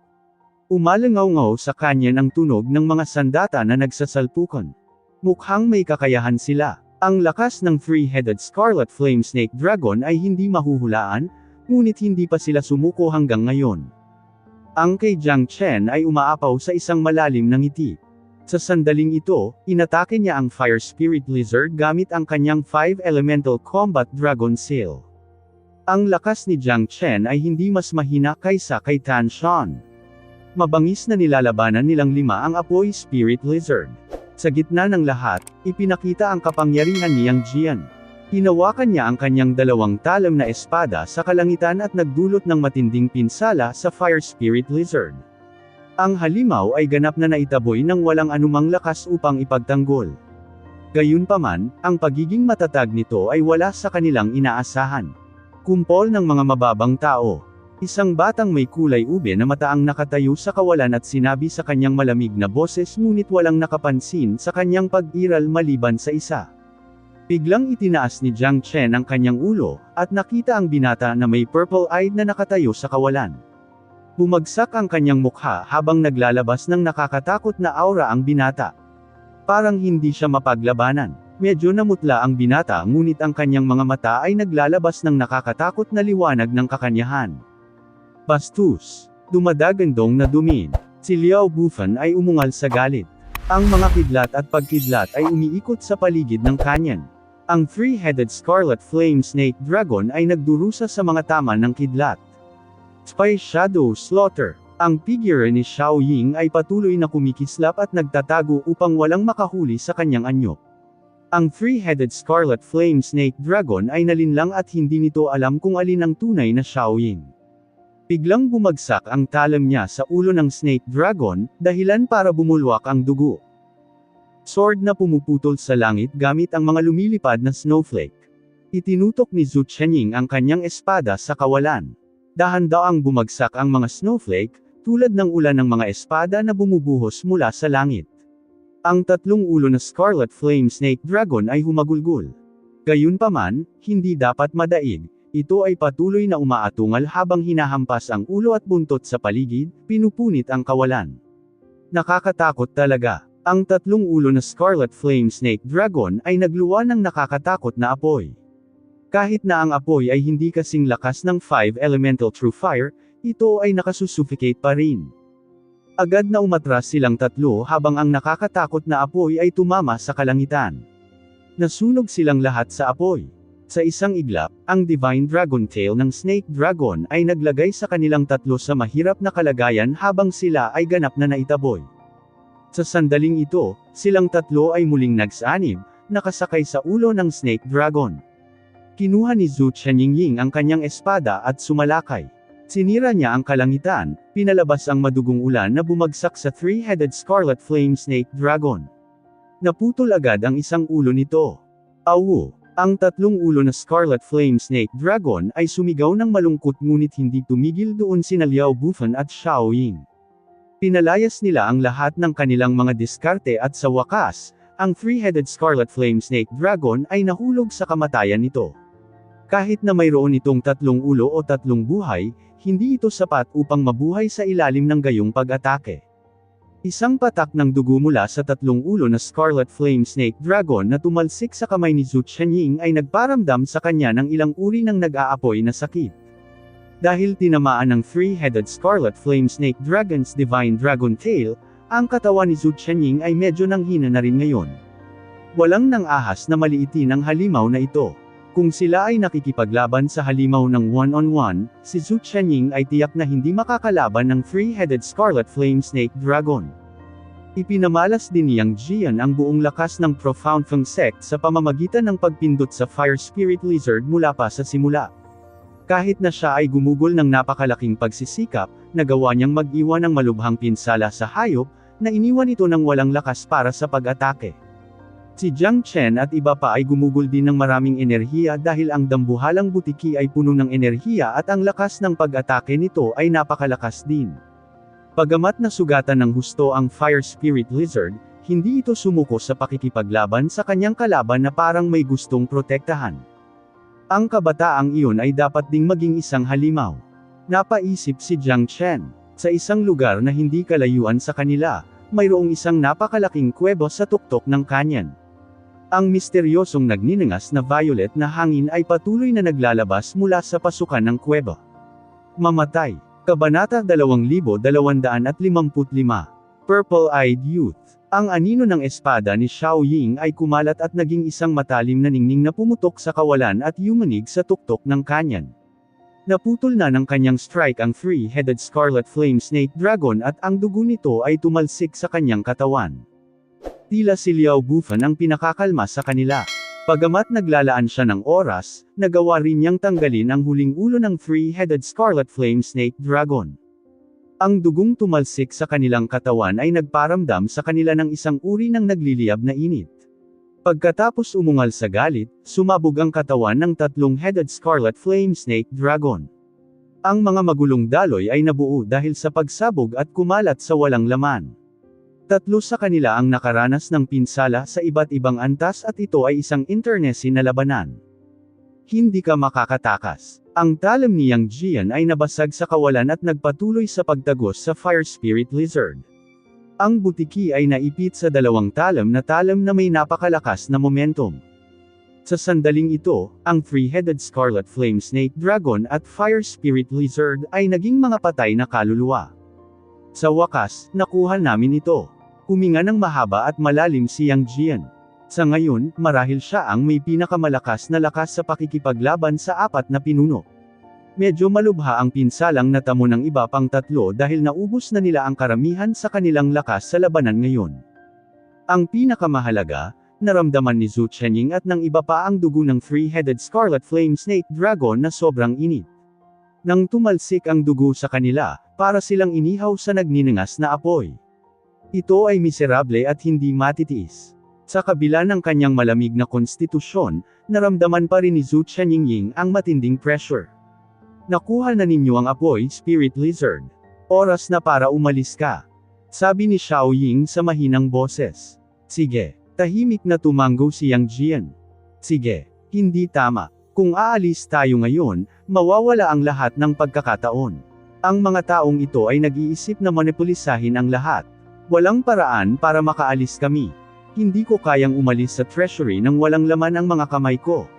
Umalangaw-ngaw sa kanyan ang tunog ng mga sandata na nagsasalpukan. Mukhang may kakayahan sila. Ang lakas ng three-headed Scarlet Flame Snake Dragon ay hindi mahuhulaan, ngunit hindi pa sila sumuko hanggang ngayon. Ang kay Jiang Chen ay umaapaw sa isang malalim na ngiti. Sa sandaling ito, inatake niya ang Fire Spirit Lizard gamit ang kanyang 5 Elemental Combat Dragon Seal. Ang lakas ni Jiang Chen ay hindi mas mahina kaysa kay Tan Shan. Mabangis na nilalabanan nilang 5 ang apoy Spirit Lizard. Sa gitna ng lahat, ipinakita ang kapangyarihan ni Yang Jian. Hinawakan niya ang kanyang dalawang talam na espada sa kalangitan at nagdulot ng matinding pinsala sa Fire Spirit Lizard. Ang halimaw ay ganap na naitaboy ng walang anumang lakas upang ipagtanggol. Gayunpaman, ang pagiging matatag nito ay wala sa kanilang inaasahan. Kumpol ng mga mababang tao. Isang batang may kulay ube na mataang nakatayo sa kawalan at sinabi sa kanyang malamig na boses ngunit walang nakapansin sa kanyang pag-iral maliban sa isa. Biglang itinaas ni Jiang Chen ang kanyang ulo, at nakita ang binata na may purple-eyed na nakatayo sa kawalan. Bumagsak ang kanyang mukha habang naglalabas ng nakakatakot na aura ang binata. Parang hindi siya mapaglabanan. Medyo namutla ang binata ngunit ang kanyang mga mata ay naglalabas ng nakakatakot na liwanag ng kakanyahan. Bastos. Dumadagandong na dumin. Si Liao Bufan ay umungal sa galit. Ang mga kidlat at pagkidlat ay umiikot sa paligid ng kanyan. Ang three-headed Scarlet Flame Snake Dragon ay nagdurusa sa mga tama ng kidlat. Spy Shadow Slaughter. Ang figure ni Xiao Ying ay patuloy na kumikislap at nagtatago upang walang makahuli sa kanyang anyo. Ang three-headed Scarlet Flame Snake Dragon ay nalinlang at hindi nito alam kung alin ang tunay na Xiao Ying. Biglang bumagsak ang talam niya sa ulo ng Snake Dragon, dahilan para bumulwak ang dugo. Sword na pumuputol sa langit gamit ang mga lumilipad na snowflake. Itinutok ni Zhu Chenying ang kanyang espada sa kawalan. Dahan-daang bumagsak ang mga snowflake, tulad ng ulan ng mga espada na bumubuhos mula sa langit. Ang tatlong ulo na Scarlet Flame Snake Dragon ay humagulgol. Gayunpaman, hindi dapat madaig, ito ay patuloy na umaatungal habang hinahampas ang ulo at buntot sa paligid, pinupunit ang kawalan. Nakakatakot talaga. Ang tatlong ulo na Scarlet Flame Snake Dragon ay nagluwa ng nakakatakot na apoy. Kahit na ang apoy ay hindi kasing lakas ng 5 Elemental True Fire, ito ay nakasusuffocate pa rin. Agad na umatras silang tatlo habang ang nakakatakot na apoy ay tumama sa kalangitan. Nasunog silang lahat sa apoy. Sa isang iglap, ang Divine Dragon Tail ng Snake Dragon ay naglagay sa kanilang tatlo sa mahirap na kalagayan habang sila ay ganap na naitaboy. Sa sandaling ito, silang tatlo ay muling nagsanib, nakasakay sa ulo ng Snake Dragon. Kinuha ni Zhu Chenying ang kanyang espada at sumalakay. Sinira niya ang kalangitan, pinalabas ang madugong ulan na bumagsak sa three-headed Scarlet Flame Snake Dragon. Naputol agad ang isang ulo nito. Awu! Ang tatlong ulo na Scarlet Flame Snake Dragon ay sumigaw ng malungkot ngunit hindi tumigil doon sina Liao Bufan at Xiao Ying. Pinalayas nila ang lahat ng kanilang mga diskarte at sa wakas, ang three-headed Scarlet Flame Snake Dragon ay nahulog sa kamatayan nito. Kahit na mayroon itong tatlong ulo o tatlong buhay, hindi ito sapat upang mabuhay sa ilalim ng gayong pag-atake. Isang patak ng dugo mula sa tatlong ulo na Scarlet Flame Snake Dragon na tumalsik sa kamay ni Zhu Chenying ay nagparamdam sa kanya ng ilang uri ng nag-aapoy na sakit. Dahil tinamaan ng three-headed Scarlet Flame Snake Dragon's Divine Dragon Tail, ang katawan ni Zhu Chenying ay medyo nanghina na rin ngayon. Walang nang-ahas na maliitin ang halimaw na ito. Kung sila ay nakikipaglaban sa halimaw ng one-on-one, si Zhu Chenying ay tiyak na hindi makakalaban ng three-headed Scarlet Flame Snake Dragon. Ipinamalas din ni Yang Jian ang buong lakas ng Profound Feng Sect sa pamamagitan ng pagpindot sa Fire Spirit Lizard mula pa sa simula. Kahit na siya ay gumugol ng napakalaking pagsisikap, nagawa niyang mag-iwan ng malubhang pinsala sa hayop, na iniwan ito ng walang lakas para sa pag-atake. Si Jiang Chen at iba pa ay gumugol din ng maraming enerhiya dahil ang dambuhalang butiki ay puno ng enerhiya at ang lakas ng pag-atake nito ay napakalakas din. Bagamat nasugatan ng husto ang Fire Spirit Lizard, hindi ito sumuko sa pakikipaglaban sa kanyang kalaban na parang may gustong protektahan. Ang kabataang iyon ay dapat ding maging isang halimaw. Napaisip si Jiang Chen. Sa isang lugar na hindi kalayuan sa kanila, mayroong isang napakalaking kuweba sa tuktok ng kanyan. Ang misteryosong nagninangas na violet na hangin ay patuloy na naglalabas mula sa pasukan ng kuweba. Mamatay. Kabanata 2255. Purple-Eyed Youth. Ang anino ng espada ni Xiao Ying ay kumalat at naging isang matalim na ningning na pumutok sa kawalan at yumanig sa tuktok ng kanyan. Naputol na ng kanyang strike ang three-headed Scarlet Flame Snake Dragon at ang dugo nito ay tumalsik sa kanyang katawan. Tila si Liao Bufan ang pinakakalma sa kanila. Bagamat naglalaan siya ng oras, nagawa rin niyang tanggalin ang huling ulo ng three-headed Scarlet Flame Snake Dragon. Ang dugong tumalsik sa kanilang katawan ay nagparamdam sa kanila ng isang uri ng nagliliyab na init. Pagkatapos umungal sa galit, sumabog ang katawan ng tatlong-headed Scarlet Flame Snake Dragon. Ang mga magulong daloy ay nabuo dahil sa pagsabog at kumalat sa walang laman. Tatlo sa kanila ang nakaranas ng pinsala sa iba't ibang antas at ito ay isang internecine na labanan. Hindi ka makakatakas. Ang talam ni Yang Jian ay nabasag sa kawalan at nagpatuloy sa pagtagos sa Fire Spirit Lizard. Ang butiki ay naipit sa dalawang talam na may napakalakas na momentum. Sa sandaling ito, ang three-headed Scarlet Flame Snake Dragon at Fire Spirit Lizard ay naging mga patay na kaluluwa. Sa wakas, nakuha namin ito. Huminga ng mahaba at malalim si Yang Jian. Sa ngayon, marahil siya ang may pinakamalakas na lakas sa pakikipaglaban sa apat na pinuno. Medyo malubha ang pinsalang natamo ng iba pang tatlo dahil naubos na nila ang karamihan sa kanilang lakas sa labanan ngayon. Ang pinakamahalaga, naramdaman ni Zhu Chenying at ng iba pa ang dugo ng three-headed Scarlet Flame Snake Dragon na sobrang init. Nang tumalsik ang dugo sa kanila, para silang inihaw sa nagniningas na apoy. Ito ay miserable at hindi matitiis. Sa kabila ng kanyang malamig na konstitusyon, naramdaman pa rin ni Zhu Chenying ang matinding pressure. Nakuha na ninyo ang apoy, Spirit Lizard. Oras na para umalis ka. Sabi ni Xiao Ying sa mahinang boses. Sige. Tahimik na tumango si Yang Jian. Sige. Hindi tama. Kung aalis tayo ngayon, mawawala ang lahat ng pagkakataon. Ang mga taong ito ay nag-iisip na monopolisahin ang lahat. Walang paraan para makaalis kami. Hindi ko kayang umalis sa treasury nang walang laman ang mga kamay ko.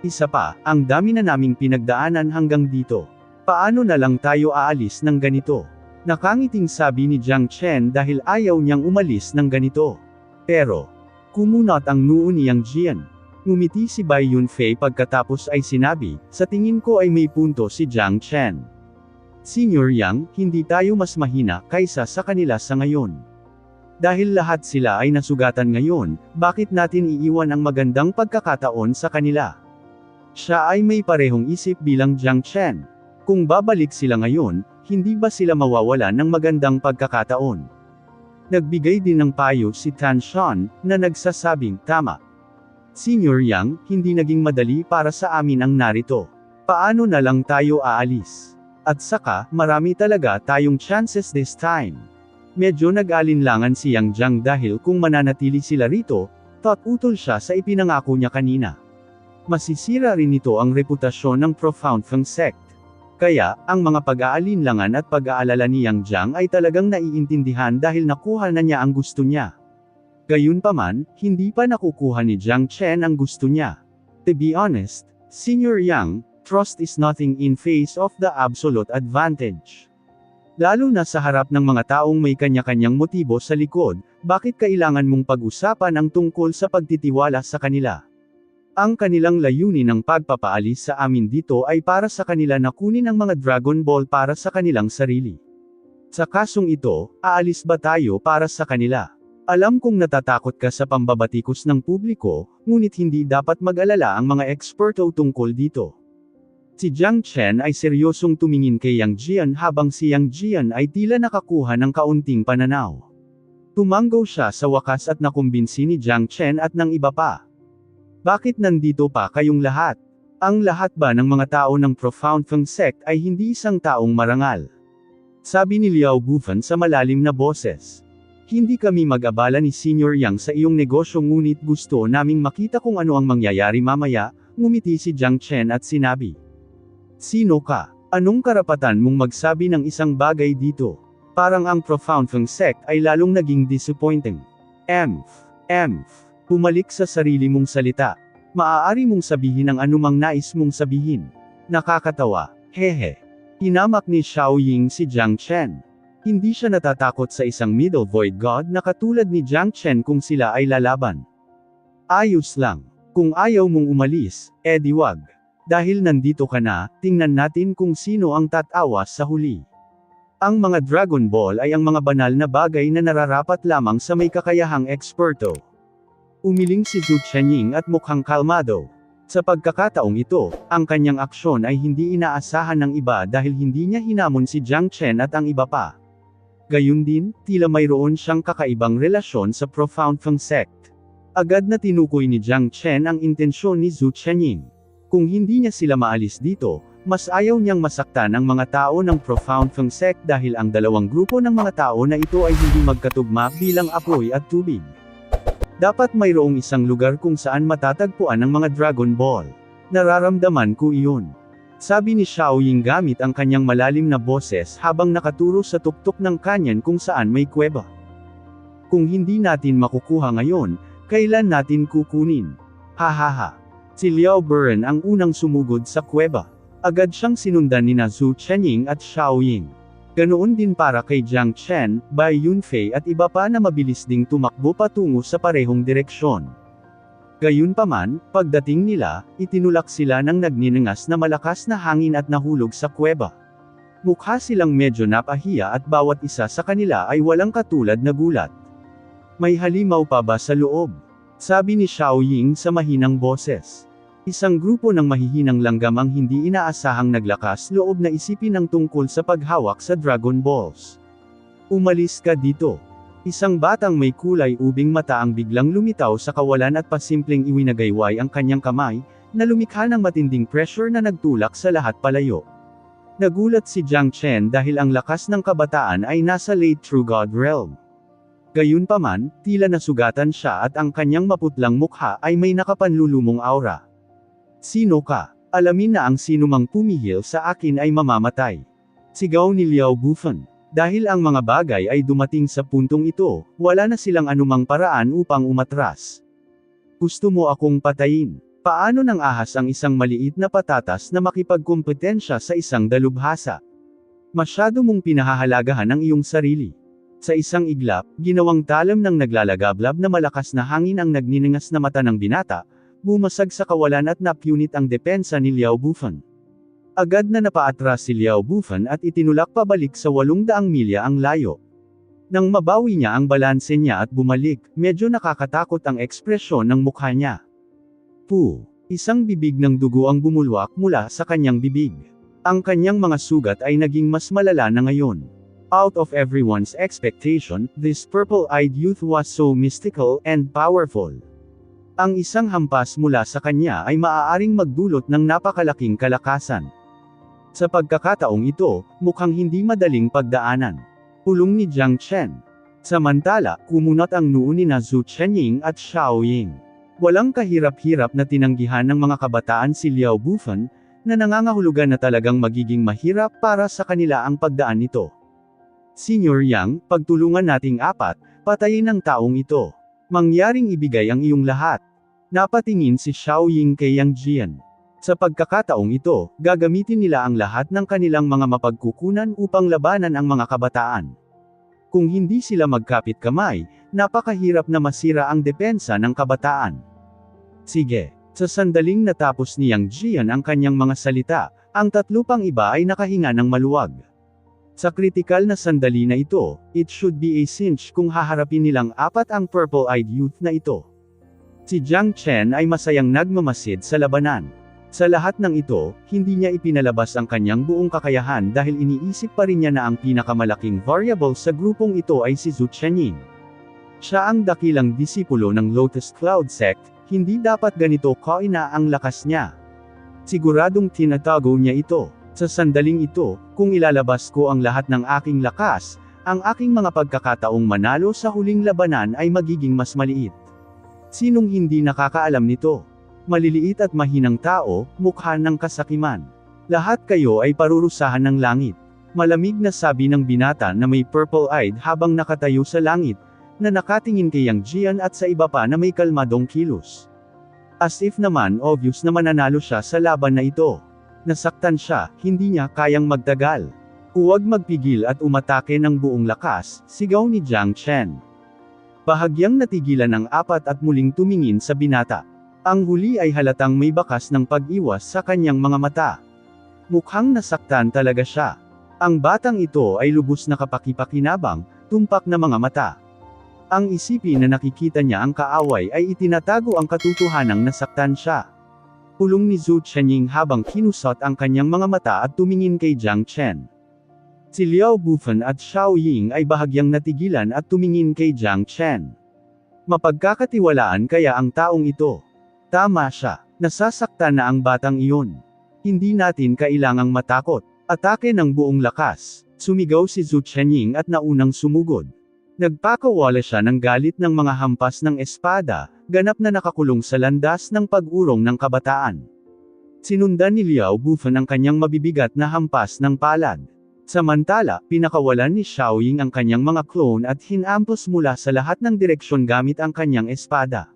Isa pa, ang dami na naming pinagdaanan hanggang dito. Paano na lang tayo aalis ng ganito? Nakangiting sabi ni Jiang Chen dahil ayaw niyang umalis ng ganito. Pero, kumunot ang noo ni Yang Jian. Ngumiti si Bai Yunfei pagkatapos ay sinabi, sa tingin ko ay may punto si Jiang Chen. Senior Yang, hindi tayo mas mahina kaysa sa kanila sa ngayon. Dahil lahat sila ay nasugatan ngayon, bakit natin iiwan ang magandang pagkakataon sa kanila? Siya ay may parehong isip bilang Jiang Chen. Kung babalik sila ngayon, hindi ba sila mawawalan ng magandang pagkakataon? Nagbigay din ng payo si Tan Shan, na nagsasabing, tama. Senior Yang, hindi naging madali para sa amin ang narito. Paano na lang tayo aalis? At saka, marami talaga tayong chances this time. Medyo nag-alinlangan si Yang Jiang dahil kung mananatili sila rito, utol siya sa ipinangako niya kanina. Masisira rin ito ang reputasyon ng Profound Feng Sect. Kaya, ang mga pag-aalinlangan at pag-aalala ni Yang Jiang ay talagang naiintindihan dahil nakuha na niya ang gusto niya. Gayunpaman, hindi pa nakukuha ni Jiang Chen ang gusto niya. To be honest, Senior Yang, trust is nothing in face of the absolute advantage. Lalo na sa harap ng mga taong may kanya-kanyang motibo sa likod, bakit kailangan mong pag-usapan ang tungkol sa pagtitiwala sa kanila? Ang kanilang layunin ng pagpapaalis sa amin dito ay para sa kanila na kunin ang mga Dragon Ball para sa kanilang sarili. Sa kasong ito, aalis ba tayo para sa kanila? Alam kong natatakot ka sa pambabatikos ng publiko, ngunit hindi dapat mag-alala ang mga eksperto tungkol dito. Si Jiang Chen ay seryosong tumingin kay Yang Jian habang si Yang Jian ay tila nakakuha ng kaunting pananaw. Tumanggo siya sa wakas at nakumbinsi ni Jiang Chen at ng iba pa. Bakit nandito pa kayong lahat? Ang lahat ba ng mga tao ng Profound Feng Sect ay hindi isang taong marangal? Sabi ni Liao Bufan sa malalim na boses. Hindi kami mag-abala ni Senior Yang sa iyong negosyo ngunit gusto naming makita kung ano ang mangyayari mamaya, ngumiti si Jiang Chen at sinabi. Sino ka? Anong karapatan mong magsabi ng isang bagay dito? Parang ang Profound Feng Sect ay lalong naging disappointing. Pumalik sa sarili mong salita. Maaari mong sabihin ang anumang nais mong sabihin. Nakakatawa. Hehe. Hinamak ni Xiao Ying si Jiang Chen. Hindi siya natatakot sa isang Middle Void God na katulad ni Jiang Chen kung sila ay lalaban. Ayos lang. Kung ayaw mong umalis, edi wag. Dahil nandito ka na, tingnan natin kung sino ang tatawas sa huli. Ang mga Dragon Ball ay ang mga banal na bagay na nararapat lamang sa may kakayahang eksperto. Umiling si Zhu Chenying at mukhang kalmado. Sa pagkakataong ito, ang kanyang aksyon ay hindi inaasahan ng iba dahil hindi niya hinamon si Jiang Chen at ang iba pa. Gayun din, tila mayroon siyang kakaibang relasyon sa Profound Feng Sect. Agad na tinukoy ni Jiang Chen ang intensyon ni Zhu Chenying. Kung hindi niya sila maalis dito, mas ayaw niyang masaktan ang mga tao ng Profound Feng Sect dahil ang dalawang grupo ng mga tao na ito ay hindi magkatugma bilang apoy at tubig. Dapat mayroong isang lugar kung saan matatagpuan ang mga Dragon Ball. Nararamdaman ko iyon. Sabi ni Xiaoying gamit ang kanyang malalim na boses habang nakaturo sa tuktok ng kanyan kung saan may kuweba. Kung hindi natin makukuha ngayon, kailan natin kukunin? Hahaha. Si Liao Buren ang unang sumugod sa kuweba. Agad siyang sinundan ni Zhu Chenying at Xiaoying. Ganoon din para kay Jiang Chen, Bai Yunfei at iba pa na mabilis ding tumakbo patungo sa parehong direksyon. Gayunpaman, pagdating nila, itinulak sila ng nagninengas na malakas na hangin at nahulog sa kuweba. Mukha silang medyo napahiya at bawat isa sa kanila ay walang katulad na gulat. May halimaw pa ba sa loob? Sabi ni Xiaoying sa mahinang boses. Isang grupo ng mahihinang langgam ang hindi inaasahang naglakas loob na isipin ang tungkol sa paghawak sa Dragon Balls. Umalis ka dito. Isang batang may kulay ubing mata ang biglang lumitaw sa kawalan at pasimpleng iwinagayway ang kanyang kamay, na lumikha ng matinding pressure na nagtulak sa lahat palayo. Nagulat si Jiang Chen dahil ang lakas ng kabataan ay nasa late True God realm. Gayunpaman, tila nasugatan siya at ang kanyang maputlang mukha ay may nakapanlulumong aura. Sino ka? Alamin na ang sinumang pumihil sa akin ay mamamatay. Sigaw ni Liao Bufen. Dahil ang mga bagay ay dumating sa puntong ito, wala na silang anumang paraan upang umatras. Gusto mo akong patayin? Paano nang ahas ang isang maliit na patatas na makipagkompetensya sa isang dalubhasa? Masyado mong pinahahalagahan ang iyong sarili. Sa isang iglap, ginawang talam ng naglalagablab na malakas na hangin ang nagninengas na mata ng binata, bumasag sa kawalan at napunit ang depensa ni Liao Bufen. Agad na napaatras si Liao Bufen at itinulak pabalik sa 800 milya ang layo. Nang mabawi niya ang balanse niya at bumalik, medyo nakakatakot ang ekspresyon ng mukha niya. Isang bibig ng dugo ang bumulwak mula sa kanyang bibig. Ang kanyang mga sugat ay naging mas malala na ngayon. Out of everyone's expectation, this purple-eyed youth was so mystical and powerful. Ang isang hampas mula sa kanya ay maaaring magdulot ng napakalaking kalakasan. Sa pagkakataong ito, mukhang hindi madaling pagdaanan. Pulong ni Jiang Chen. Samantala, kumunat ang noo ni Zhu Chenying at Xiaoying. Walang kahirap-hirap na tinanggihan ng mga kabataan si Liao Bufen, na nangangahulugan na talagang magiging mahirap para sa kanila ang pagdaan nito. Senior Yang, pagtulungan nating apat, patayin ang taong ito. Mangyaring ibigay ang iyong lahat. Napatingin si Xiaoying kay Yang Jian. Sa pagkakataong ito, gagamitin nila ang lahat ng kanilang mga mapagkukunan upang labanan ang mga kabataan. Kung hindi sila magkapit kamay, napakahirap na masira ang depensa ng kabataan. Sige. Sa sandaling natapos ni Yang Jian ang kanyang mga salita, ang tatlo pang iba ay nakahinga ng maluwag. Sa kritikal na sandali na ito, it should be a cinch kung haharapin nilang apat ang purple-eyed youth na ito. Si Jiang Chen ay masayang nagmamasid sa labanan. Sa lahat ng ito, hindi niya ipinalabas ang kanyang buong kakayahan dahil iniisip pa rin niya na ang pinakamalaking variable sa grupong ito ay si Zhu Chenying. Siya ang dakilang disipulo ng Lotus Cloud Sect, hindi dapat ganito kaina ang lakas niya. Siguradong tinatago niya ito. Sa sandaling ito, kung ilalabas ko ang lahat ng aking lakas, ang aking mga pagkakataong manalo sa huling labanan ay magiging mas maliit. Sinong hindi nakakaalam nito? Maliliit at mahinang tao, mukha ng kasakiman. Lahat kayo ay parurusahan ng langit. Malamig na sabi ng binata na may purple-eyed habang nakatayo sa langit, na nakatingin kay Yang Jian at sa iba pa na may kalmadong kilos. As if naman obvious na mananalo siya sa laban na ito. Nasaktan siya, hindi niya kayang magtagal. Huwag magpigil at umatake ng buong lakas, sigaw ni Jiang Chen. Bahagyang natigilan ang apat at muling tumingin sa binata. Ang huli ay halatang may bakas ng pag-iwas sa kanyang mga mata. Mukhang nasaktan talaga siya. Ang batang ito ay lubos na kapakipakinabang, tumpak na mga mata. Ang isipin na nakikita niya ang kaaway ay itinatago ang katotohanang nasaktan siya. Pulong ni Zhou Chenying habang kinusot ang kanyang mga mata at tumingin kay Jiang Chen. Si Liao Bufan at Xiao Ying ay bahagyang natigilan at tumingin kay Jiang Chen. Mapagkakatiwalaan kaya ang taong ito. Tama siya, nasasaktan na ang batang iyon. Hindi natin kailangang matakot. Atake ng buong lakas, sumigaw si Zhou Chenying at naunang sumugod. Nagpakawala siya ng galit ng mga hampas ng espada, ganap na nakakulong sa landas ng pag-urong ng kabataan. Sinundan ni Liao Bufan ang kanyang mabibigat na hampas ng palad. Samantala, pinakawalan ni Xiao Ying ang kanyang mga clone at hinampos mula sa lahat ng direksyon gamit ang kanyang espada.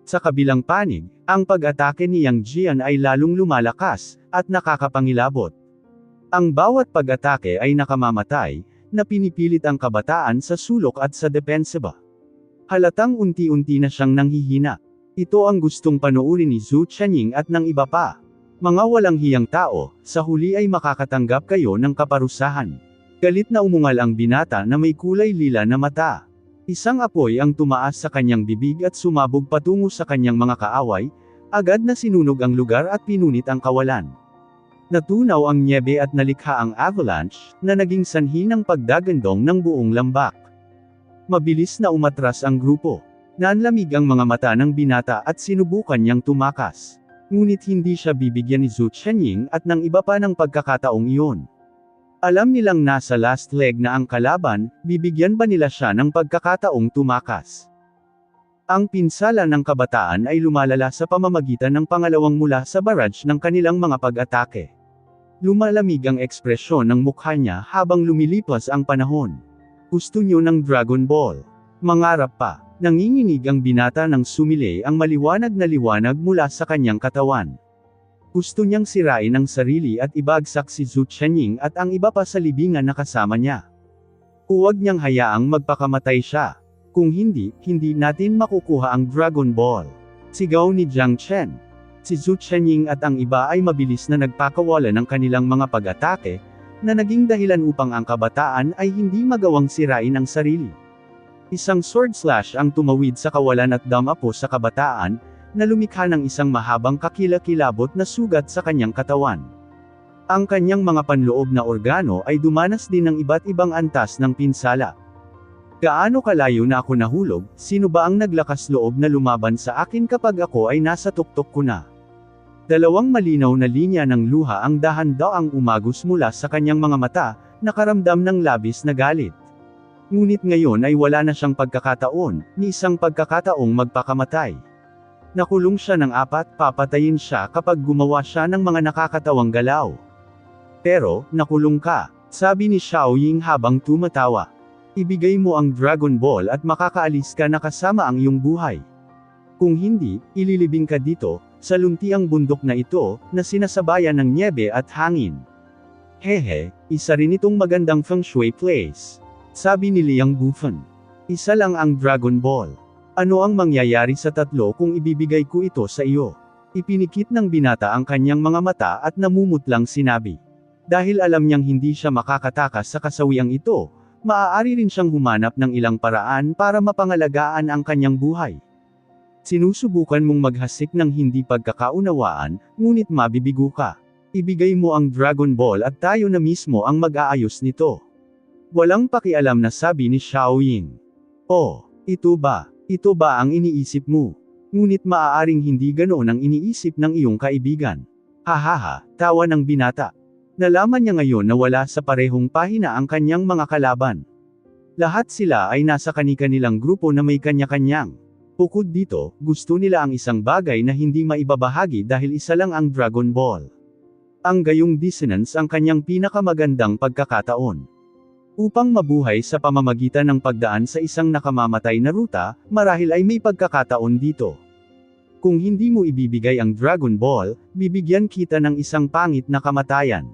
Sa kabilang panig, ang pag-atake ni Yang Jian ay lalong lumalakas, at nakakapangilabot. Ang bawat pag-atake ay nakamamatay, na pinipilit ang kabataan sa sulok at sa depensiba. Halatang unti-unti na siyang nanghihina. Ito ang gustong panoorin ni Zhou Chenying at ng iba pa. Mga walang hiyang tao, sa huli ay makakatanggap kayo ng kaparusahan. Galit na umungal ang binata na may kulay lila na mata. Isang apoy ang tumaas sa kanyang bibig at sumabog patungo sa kanyang mga kaaway, agad na sinunog ang lugar at pinunit ang kawalan. Natunaw ang nyebe at nalikha ang avalanche, na naging sanhi ng pagdagandong ng buong lambak. Mabilis na umatras ang grupo. Nanlamig ang mga mata ng binata at sinubukan niyang tumakas. Ngunit hindi siya bibigyan ni Zhou Chenying at ng iba pa ng pagkakataong iyon. Alam nilang nasa last leg na ang kalaban, bibigyan ba nila siya ng pagkakataong tumakas? Ang pinsala ng kabataan ay lumalala sa pamamagitan ng pangalawang mula sa barrage ng kanilang mga pag-atake. Lumalamig ang ekspresyon ng mukha niya habang lumilipas ang panahon. Gusto niyo ng Dragon Ball? Mangarap pa. Nanginginig ang binata nang sumilay ang maliwanag na liwanag mula sa kanyang katawan. Gusto niyang sirain ang sarili at ibagsak si Zhou Chenying at ang iba pa sa libingan na kasama niya. Huwag niyang hayaang magpakamatay siya. Kung hindi, hindi natin makukuha ang Dragon Ball. Sigaw ni Jiang Chen. Si Zhou Chenying at ang iba ay mabilis na nagpakawala ng kanilang mga pag-atake, na naging dahilan upang ang kabataan ay hindi magawang sirain ang sarili. Isang sword slash ang tumawid sa kawalan at damapo sa kabataan, na lumikha ng isang mahabang kakilakilabot na sugat sa kanyang katawan. Ang kanyang mga panloob na organo ay dumanas din ng iba't ibang antas ng pinsala. Gaano kalayo na ako nahulog, sino ba ang naglakas loob na lumaban sa akin kapag ako ay nasa tuktok ko na? Dalawang malinaw na linya ng luha ang dahan-daang umagos mula sa kanyang mga mata, nakaramdam ng labis na galit. Ngunit ngayon ay wala na siyang pagkakataon, ni isang pagkakataong magpakamatay. Nakulong siya ng 4, papatayin siya kapag gumawa siya ng mga nakakatawang galaw. Pero, nakulong ka, sabi ni Xiao Ying habang tumatawa. Ibigay mo ang Dragon Ball at makakaalis ka na kasama ang iyong buhay. Kung hindi, ililibing ka dito, sa luntiang bundok na ito, na sinasabayan ng nyebe at hangin. Hehe, isa rin itong magandang feng shui place. Sabi ni Liang Bufan. Isa lang ang Dragon Ball. Ano ang mangyayari sa tatlo kung ibibigay ko ito sa iyo? Ipinikit ng binata ang kanyang mga mata at namumutlang sinabi. Dahil alam niyang hindi siya makakatakas sa kasawiang ito, maaari rin siyang humanap ng ilang paraan para mapangalagaan ang kanyang buhay. Sinusubukan mong maghasik ng hindi pagkakaunawaan, ngunit mabibigo ka. Ibigay mo ang Dragon Ball at tayo na mismo ang mag-aayos nito. Walang pakialam na sabi ni Xiao Ying. Oh, ito ba ang iniisip mo? Ngunit maaaring hindi ganoon ang iniisip ng iyong kaibigan. Hahaha, tawa ng binata. Nalaman niya ngayon na wala sa parehong pahina ang kanyang mga kalaban. Lahat sila ay nasa kani-kanilang grupo na may kanya-kanyang. Bukod dito, gusto nila ang isang bagay na hindi maibabahagi dahil isa lang ang Dragon Ball. Ang gayong dissonance ang kanyang pinakamagandang pagkakataon. Upang mabuhay sa pamamagitan ng pagdaan sa isang nakamamatay na ruta, marahil ay may pagkakataon dito. Kung hindi mo ibibigay ang Dragon Ball, bibigyan kita ng isang pangit na kamatayan.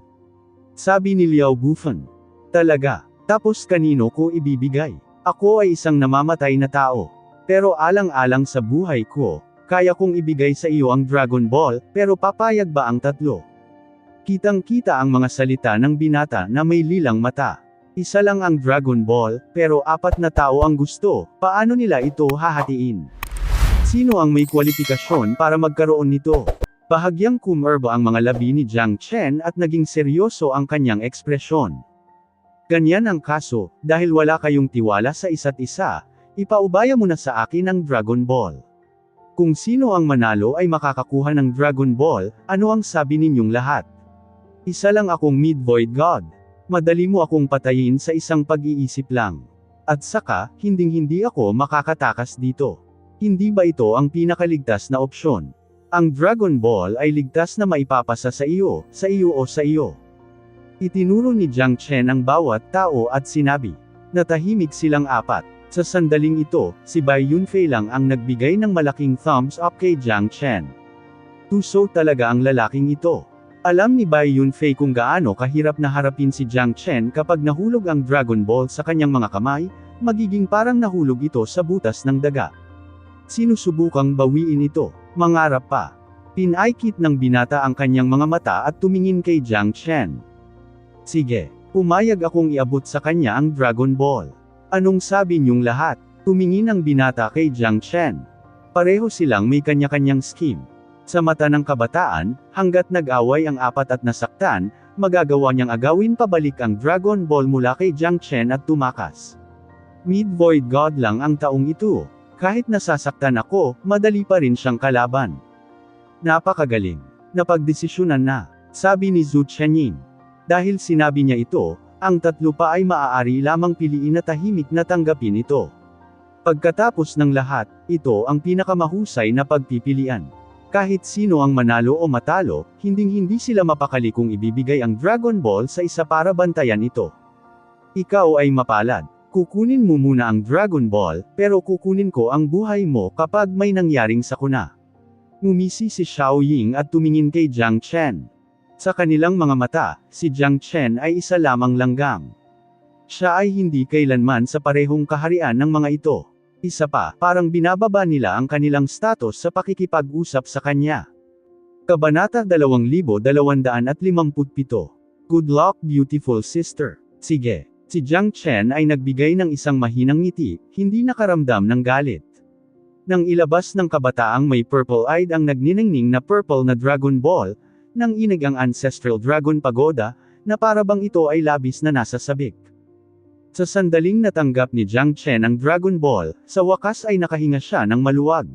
Sabi ni Liao Bufan. Talaga, tapos kanino ko ibibigay? Ako ay isang namamatay na tao. Pero alang-alang sa buhay ko, kaya kong ibigay sa iyo ang Dragon Ball, pero papayag ba ang tatlo? Kitang-kita ang mga salita ng binata na may lilang mata. Isa lang ang Dragon Ball, pero 4 na tao ang gusto, paano nila ito hahatiin? Sino ang may kwalifikasyon para magkaroon nito? Bahagyang kumerba ang mga labi ni Jiang Chen at naging seryoso ang kanyang ekspresyon. Ganyan ang kaso, dahil wala kayong tiwala sa isa't isa, ipaubaya mo na sa akin ang Dragon Ball. Kung sino ang manalo ay makakakuha ng Dragon Ball, ano ang sabi ninyong lahat? Isa lang akong Mid-Void God. Madali mo akong patayin sa isang pag-iisip lang. At saka, hinding-hindi ako makakatakas dito. Hindi ba ito ang pinakaligtas na opsyon? Ang Dragon Ball ay ligtas na maipapasa sa iyo o sa iyo. Itinuro ni Jiang Chen ang bawat tao at sinabi. Natahimik silang 4. Sa sandaling ito, si Bai Yunfei lang ang nagbigay ng malaking thumbs up kay Jiang Chen. Tuso talaga ang lalaking ito. Alam ni Bai Yunfei kung gaano kahirap na harapin si Jiang Chen kapag nahulog ang Dragon Ball sa kanyang mga kamay, magiging parang nahulog ito sa butas ng daga. Sinusubukang bawiin ito, mangarap pa. Pinaikit ng binata ang kanyang mga mata at tumingin kay Jiang Chen. Sige, pumayag akong iabot sa kanya ang Dragon Ball. Anong sabi niyong lahat? Tumingin ang binata kay Jiang Chen. Pareho silang may kanya-kanyang scheme. Sa mata ng kabataan, hanggat nag-away ang 4 at nasaktan, magagawa niyang agawin pabalik ang Dragon Ball mula kay Jiang Chen at tumakas. Mid-Void God lang ang taong ito. Kahit nasasaktan ako, madali pa rin siyang kalaban. Napakagaling. Napagdesisyonan na, sabi ni Zhu Chenying. Dahil sinabi niya ito, ang 3 pa ay maaari lamang piliin na tahimik na tanggapin ito. Pagkatapos ng lahat, ito ang pinakamahusay na pagpipilian. Kahit sino ang manalo o matalo, hinding-hindi sila mapakali kung ibibigay ang Dragon Ball sa isa para bantayan ito. Ikaw ay mapalad. Kukunin mo muna ang Dragon Ball, pero kukunin ko ang buhay mo kapag may nangyaring sakuna. Ngumisi si Xiao Ying at tumingin kay Jiang Chen. Sa kanilang mga mata, si Jiang Chen ay isa lamang langgam. Siya ay hindi kailanman sa parehong kaharian ng mga ito. Isa pa, parang binababa nila ang kanilang status sa pakikipag-usap sa kanya. Kabanata 2257. Good luck beautiful sister. Sige. Si Jiang Chen ay nagbigay ng isang mahinang ngiti, hindi nakaramdam ng galit. Nang ilabas ng kabataang may purple-eyed ang nagniningning na purple na Dragon Ball, nang inig ang Ancestral Dragon Pagoda, na parabang ito ay labis na nasa sabik. Sa sandaling natanggap ni Jiang Chen ang Dragon Ball, sa wakas ay nakahinga siya ng maluwag.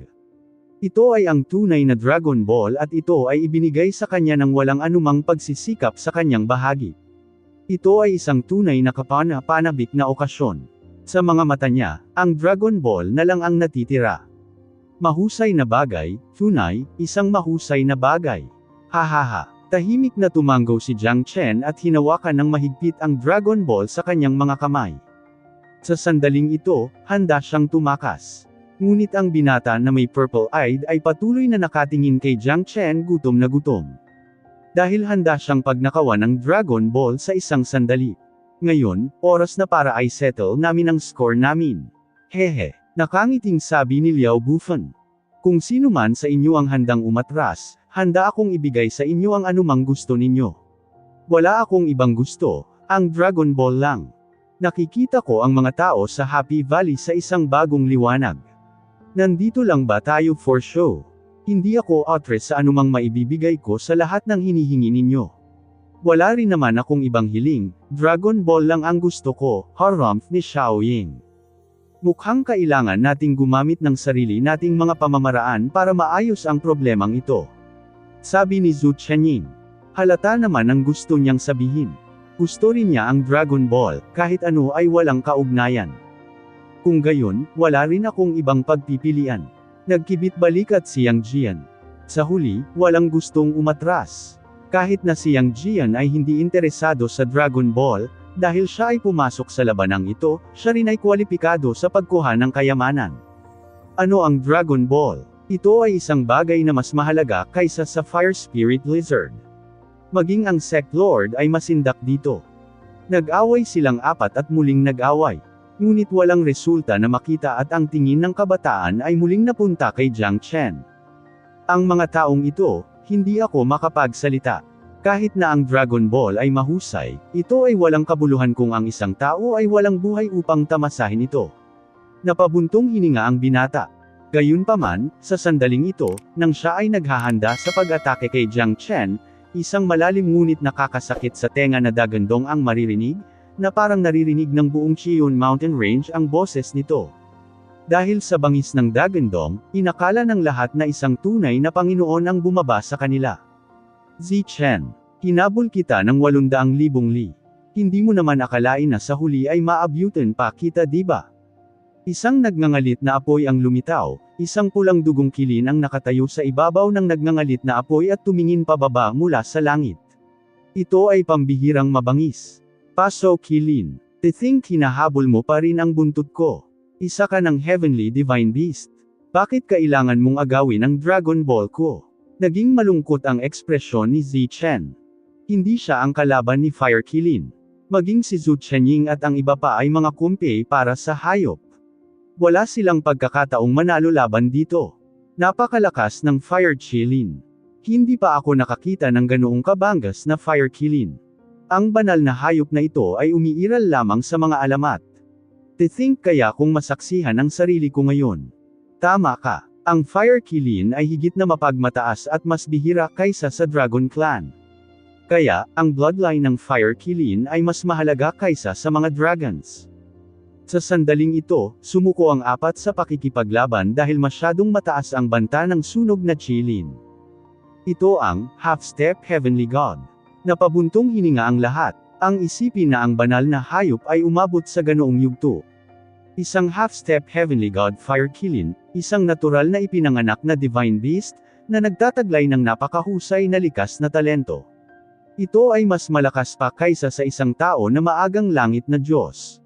Ito ay ang tunay na Dragon Ball at ito ay ibinigay sa kanya ng walang anumang pagsisikap sa kanyang bahagi. Ito ay isang tunay na kapana-panabik na okasyon. Sa mga mata niya, ang Dragon Ball na lang ang natitira. Mahusay na bagay, tunay, isang mahusay na bagay. Hahaha. Tahimik na tumanggaw si Jiang Chen at hinawakan ng mahigpit ang Dragon Ball sa kanyang mga kamay. Sa sandaling ito, handa siyang tumakas. Ngunit ang binata na may purple-eyed ay patuloy na nakatingin kay Jiang Chen gutom na gutom. Dahil handa siyang pagnakawan ng Dragon Ball sa isang sandali. Ngayon, oras na para ay settle namin ang score namin. Hehe, nakangiting sabi ni Liao Bufan. Kung sino man sa inyo ang handang umatras, handa akong ibigay sa inyo ang anumang gusto ninyo. Wala akong ibang gusto, ang Dragon Ball lang. Nakikita ko ang mga tao sa Happy Valley sa isang bagong liwanag. Nandito lang ba tayo for show? Hindi ako outrage sa anumang maibibigay ko sa lahat ng hinihingi ninyo. Wala rin naman akong ibang hiling, Dragon Ball lang ang gusto ko, harumph ni Xiao Ying. Mukhang kailangan nating gumamit ng sarili nating mga pamamaraan para maayos ang problemang ito. Sabi ni Zhu Chenying. Halata naman ang gusto niyang sabihin. Gusto rin niya ang Dragon Ball, kahit ano ay walang kaugnayan. Kung gayon, wala rin akong ibang pagpipilian. Nagkibit balikat si Yang Jian. Sa huli, walang gustong umatras. Kahit na si Yang Jian ay hindi interesado sa Dragon Ball, dahil siya ay pumasok sa labanang ito, siya rin ay kwalipikado sa pagkuha ng kayamanan. Ano ang Dragon Ball? Ito ay isang bagay na mas mahalaga kaysa sa Fire Spirit Lizard. Maging ang Sect Lord ay masindak dito. Nag-away silang 4 at muling nag-away. Ngunit walang resulta na makita at ang tingin ng kabataan ay muling napunta kay Jiang Chen. Ang mga taong ito, hindi ako makapagsalita. Kahit na ang Dragon Ball ay mahusay, ito ay walang kabuluhan kung ang isang tao ay walang buhay upang tamasahin ito. Napabuntong hininga ang binata. Gayunpaman, sa sandaling ito, nang siya ay naghahanda sa pag-atake kay Jiang Chen, isang malalim ngunit nakakasakit sa tenga na dagandong ang maririnig, na parang naririnig ng buong Chion Mountain Range ang boses nito. Dahil sa bangis ng dagandong, inakala ng lahat na isang tunay na Panginoon ang bumaba sa kanila. Zichen, hinabol kita ng 800,000 li. Hindi mo naman akalain na sa huli ay maabyutin pa kita, diba? Isang nagngangalit na apoy ang lumitaw, isang pulang dugong kilin ang nakatayo sa ibabaw ng nagngangalit na apoy at tumingin pababa mula sa langit. Ito ay pambihirang mabangis. Paso kilin. To think hinahabol mo pa rin ang buntot ko. Isa ka ng Heavenly Divine Beast. Bakit kailangan mong agawin ang Dragon Ball ko? Naging malungkot ang ekspresyon ni Zichen. Hindi siya ang kalaban ni Fire Kilin. Maging si Zhu Chenying at ang iba pa ay mga kumpi para sa hayop. Wala silang pagkakataong manalo laban dito. Napakalakas ng Fire Kilin. Hindi pa ako nakakita ng ganoong kabangas na Fire Kilin. Ang banal na hayop na ito ay umiiral lamang sa mga alamat. To think kaya kung masaksihan ang sarili ko ngayon. Tama ka. Ang Fire Kilin ay higit na mapagmataas at mas bihira kaysa sa Dragon Clan. Kaya, ang bloodline ng Fire Kilin ay mas mahalaga kaysa sa mga dragons. Sa sandaling ito, sumuko ang apat sa pakikipaglaban dahil masyadong mataas ang banta ng sunog na Chilin. Ito ang half-step Heavenly God. Napabuntong hininga ang lahat. Ang isipin na ang banal na hayop ay umabot sa ganoong yugto. Isang half-step Heavenly God Fire Kilin, isang natural na ipinanganak na Divine Beast, na nagtataglay ng napakahusay na likas na talento. Ito ay mas malakas pa kaysa sa isang tao na maagang langit na Diyos.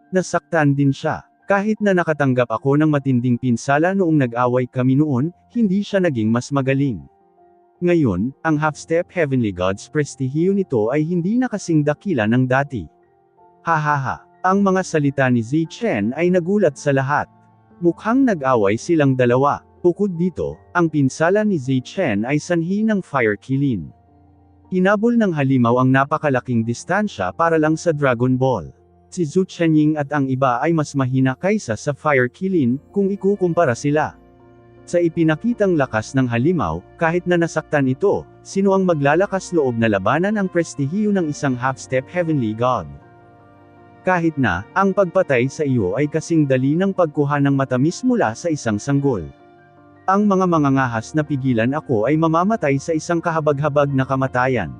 Nasaktan din siya. Kahit na nakatanggap ako ng matinding pinsala noong nag-away kami noon, hindi siya naging mas magaling. Ngayon, ang half-step Heavenly God's prestihiyo nito ay hindi na kasing dakila ng dati. Hahaha. Ang mga salita ni Zichen ay nagulat sa lahat. Mukhang nag-away silang dalawa. Bukod dito, ang pinsala ni Zichen ay sanhi ng Fire Kilin. Hinabol ng halimaw ang napakalaking distansya para lang sa Dragon Ball. Si Zhu Chenying at ang iba ay mas mahina kaysa sa Fire Kilin, kung ikukumpara sila. Sa ipinakitang lakas ng halimaw, kahit na nasaktan ito, sino ang maglalakas loob na labanan ang prestihiyo ng isang half-step Heavenly God? Kahit na, ang pagpatay sa iyo ay kasing dali ng pagkuha ng matamis mula sa isang sanggol. Ang mga mangangahas na pigilan ako ay mamamatay sa isang kahabag-habag na kamatayan.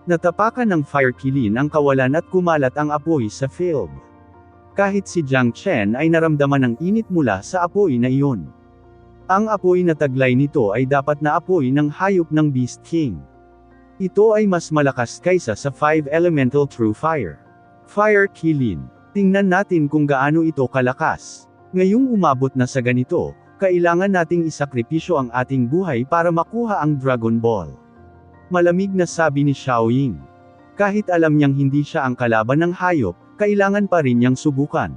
Natapakan ng Fire Kilin ang kawalan at kumalat ang apoy sa field. Kahit si Jiang Chen ay naramdaman ng init mula sa apoy na iyon. Ang apoy na taglay nito ay dapat na apoy ng hayop ng Beast King. Ito ay mas malakas kaysa sa 5 Elemental True Fire. Fire Kilin. Tingnan natin kung gaano ito kalakas. Ngayong umabot na sa ganito, kailangan nating isakripisyo ang ating buhay para makuha ang Dragon Ball. Malamig na sabi ni Xiaoying. Kahit alam niyang hindi siya ang kalaban ng hayop, kailangan pa rin niyang subukan.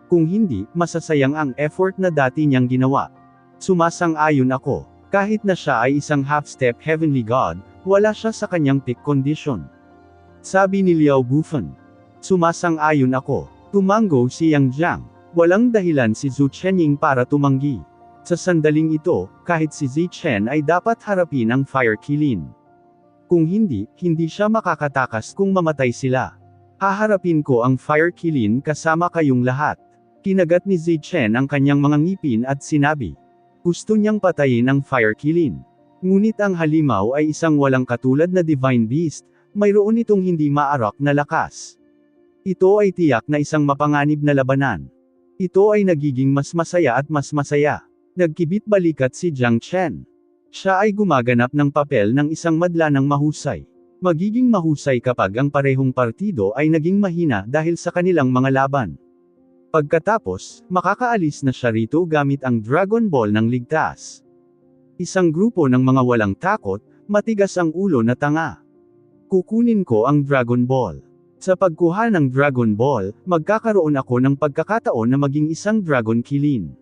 Kung hindi, masasayang ang effort na dati niyang ginawa. Sumasang-ayon ako. Kahit na siya ay isang half-step Heavenly God, wala siya sa kanyang peak condition. Sabi ni Liao Bufan. Sumasang-ayon ako. Tumango si Yang Jiang. Walang dahilan si Zhu Chenying para tumanggi. Sa sandaling ito, kahit si Zichen ay dapat harapin ang Fire Kilin. Kung hindi, hindi siya makakatakas kung mamatay sila. Haharapin ko ang Fire Kilin kasama kayong lahat. Kinagat ni Zichen ang kanyang mga ngipin at sinabi. Gusto niyang patayin ang Fire Kilin. Ngunit ang halimaw ay isang walang katulad na Divine Beast, mayroon itong hindi maarak na lakas. Ito ay tiyak na isang mapanganib na labanan. Ito ay nagiging mas masaya at mas masaya. Nagkibit balikat si Jiang Chen. Siya ay gumaganap ng papel ng isang madlanang mahusay. Magiging mahusay kapag ang parehong partido ay naging mahina dahil sa kanilang mga laban. Pagkatapos, makakaalis na siya rito gamit ang Dragon Ball ng ligtas. Isang grupo ng mga walang takot, matigas ang ulo na tanga. Kukunin ko ang Dragon Ball. Sa pagkuha ng Dragon Ball, magkakaroon ako ng pagkakataon na maging isang Dragon Kilin.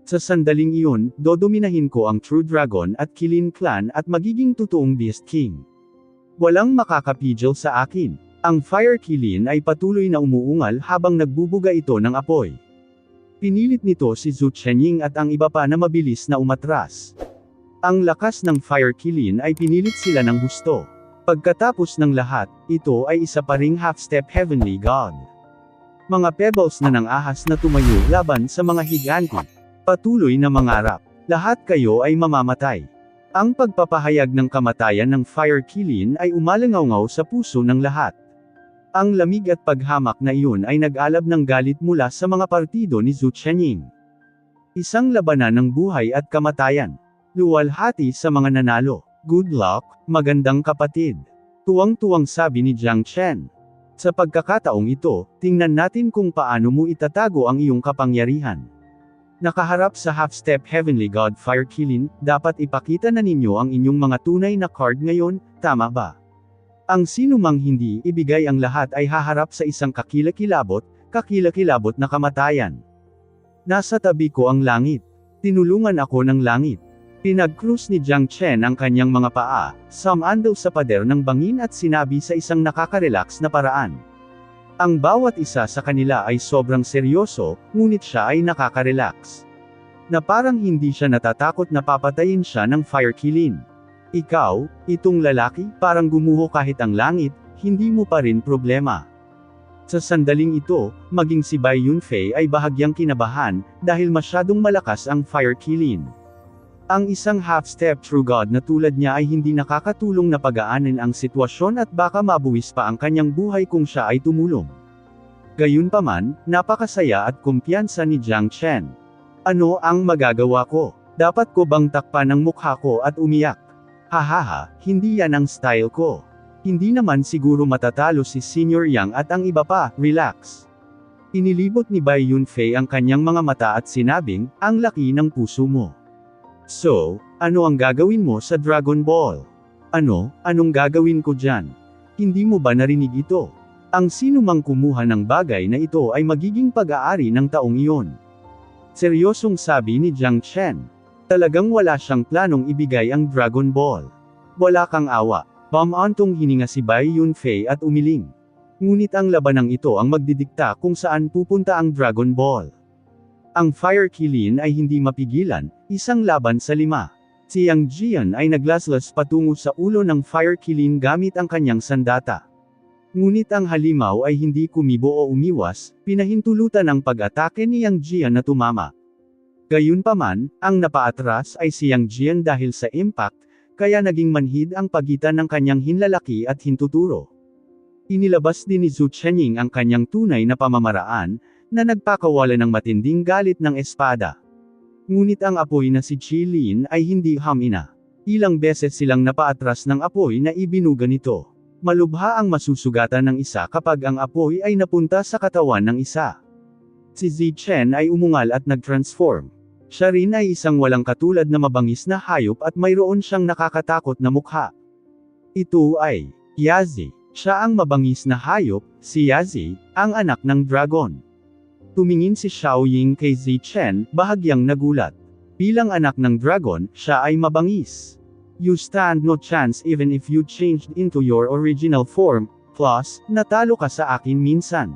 Sa sandaling iyon, dodominahin ko ang True Dragon at Kilin Clan at magiging totoong Beast King. Walang makakapigil sa akin. Ang Fire Qilin ay patuloy na umuungal habang nagbubuga ito ng apoy. Pinilit nito si Zhu Chenying at ang iba pa na mabilis na umatras. Ang lakas ng Fire Qilin ay pinilit sila ng gusto. Pagkatapos ng lahat, ito ay isa pa ring half-step Heavenly God. Mga pebbles na ng ahas na tumayo laban sa mga higante. Patuloy na mangarap. Lahat kayo ay mamamatay. Ang pagpapahayag ng kamatayan ng Fire Qilin ay umalangaw-ngaw sa puso ng lahat. Ang lamig at paghamak na iyon ay nag-alab ng galit mula sa mga partido ni Zhu Chenying. Isang labanan ng buhay at kamatayan. Luwalhati sa mga nanalo. Good luck, magandang kapatid. Tuwang-tuwang sabi ni Jiang Chen. Sa pagkakataong ito, tingnan natin kung paano mo itatago ang iyong kapangyarihan. Nakaharap sa half-step Heavenly God Fire Qilin, dapat ipakita na ninyo ang inyong mga tunay na card ngayon, tama ba? Ang sinumang hindi ibigay ang lahat ay haharap sa isang kakilakilabot na kamatayan. Nasa tabi ko ang langit. Tinulungan ako ng langit. Pinag-cruise ni Jiang Chen ang kanyang mga paa, sumandal sa pader ng bangin at sinabi sa isang nakaka-relax na paraan. Ang bawat isa sa kanila ay sobrang seryoso, ngunit siya ay nakaka-relax. Na parang hindi siya natatakot na papatayin siya ng Fire Qilin. Ikaw, itong lalaki, parang gumuho kahit ang langit, hindi mo pa rin problema. Sa sandaling ito, maging si Bai Yunfei ay bahagyang kinabahan, dahil masyadong malakas ang Fire Qilin. Ang isang half-step true God na tulad niya ay hindi nakakatulong na pagaanin ang sitwasyon at baka mabuwis pa ang kanyang buhay kung siya ay tumulong. Gayunpaman, napakasaya at kumpiyansa ni Jiang Chen. Ano ang magagawa ko? Dapat ko bang takpan ang mukha ko at umiyak? Hahaha, hindi yan ang style ko. Hindi naman siguro matatalo si Senior Yang at ang iba pa, relax. Inilibot ni Bai Yunfei ang kanyang mga mata at sinabing, ang laki ng puso mo. So, ano ang gagawin mo sa Dragon Ball? Anong gagawin ko dyan? Hindi mo ba narinig ito? Ang sinumang kumuha ng bagay na ito ay magiging pag-aari ng taong iyon. Seryosong sabi ni Jiang Chen. Talagang wala siyang planong ibigay ang Dragon Ball. Wala kang awa. Bumantong hininga si Bai Yunfei at umiling. Ngunit ang labanang ito ang magdidikta kung saan pupunta ang Dragon Ball. Ang Fire Qilin ay hindi mapigilan, isang laban sa 5. Si Yang Jian ay naglaslas patungo sa ulo ng Fire Qilin gamit ang kanyang sandata. Ngunit ang halimaw ay hindi kumibo o umiwas, pinahintulutan ang pag-atake ni Yang Jian na tumama. Gayunpaman, ang napaatras ay si Yang Jian dahil sa impact, kaya naging manhid ang pagitan ng kanyang hinlalaki at hintuturo. Inilabas din ni Zhu Chenying ang kanyang tunay na pamamaraan, na nagpakawala ng matinding galit ng espada. Ngunit ang apoy na si Qilin ay hindi hamina. Ilang beses silang napaatras ng apoy na ibinuga nito. Malubha ang masusugatan ng isa kapag ang apoy ay napunta sa katawan ng isa. Si Zi Chen ay umungal at nag-transform. Siya rin ay isang walang katulad na mabangis na hayop at mayroon siyang nakakatakot na mukha. Ito ay Yazi. Siya ang mabangis na hayop, si Yazi, ang anak ng dragon. Tumingin si Xiaoying kay Zi Chen, bahagyang nagulat. Bilang anak ng dragon, siya ay mabangis. You stand no chance even if you changed into your original form, plus, natalo ka sa akin minsan.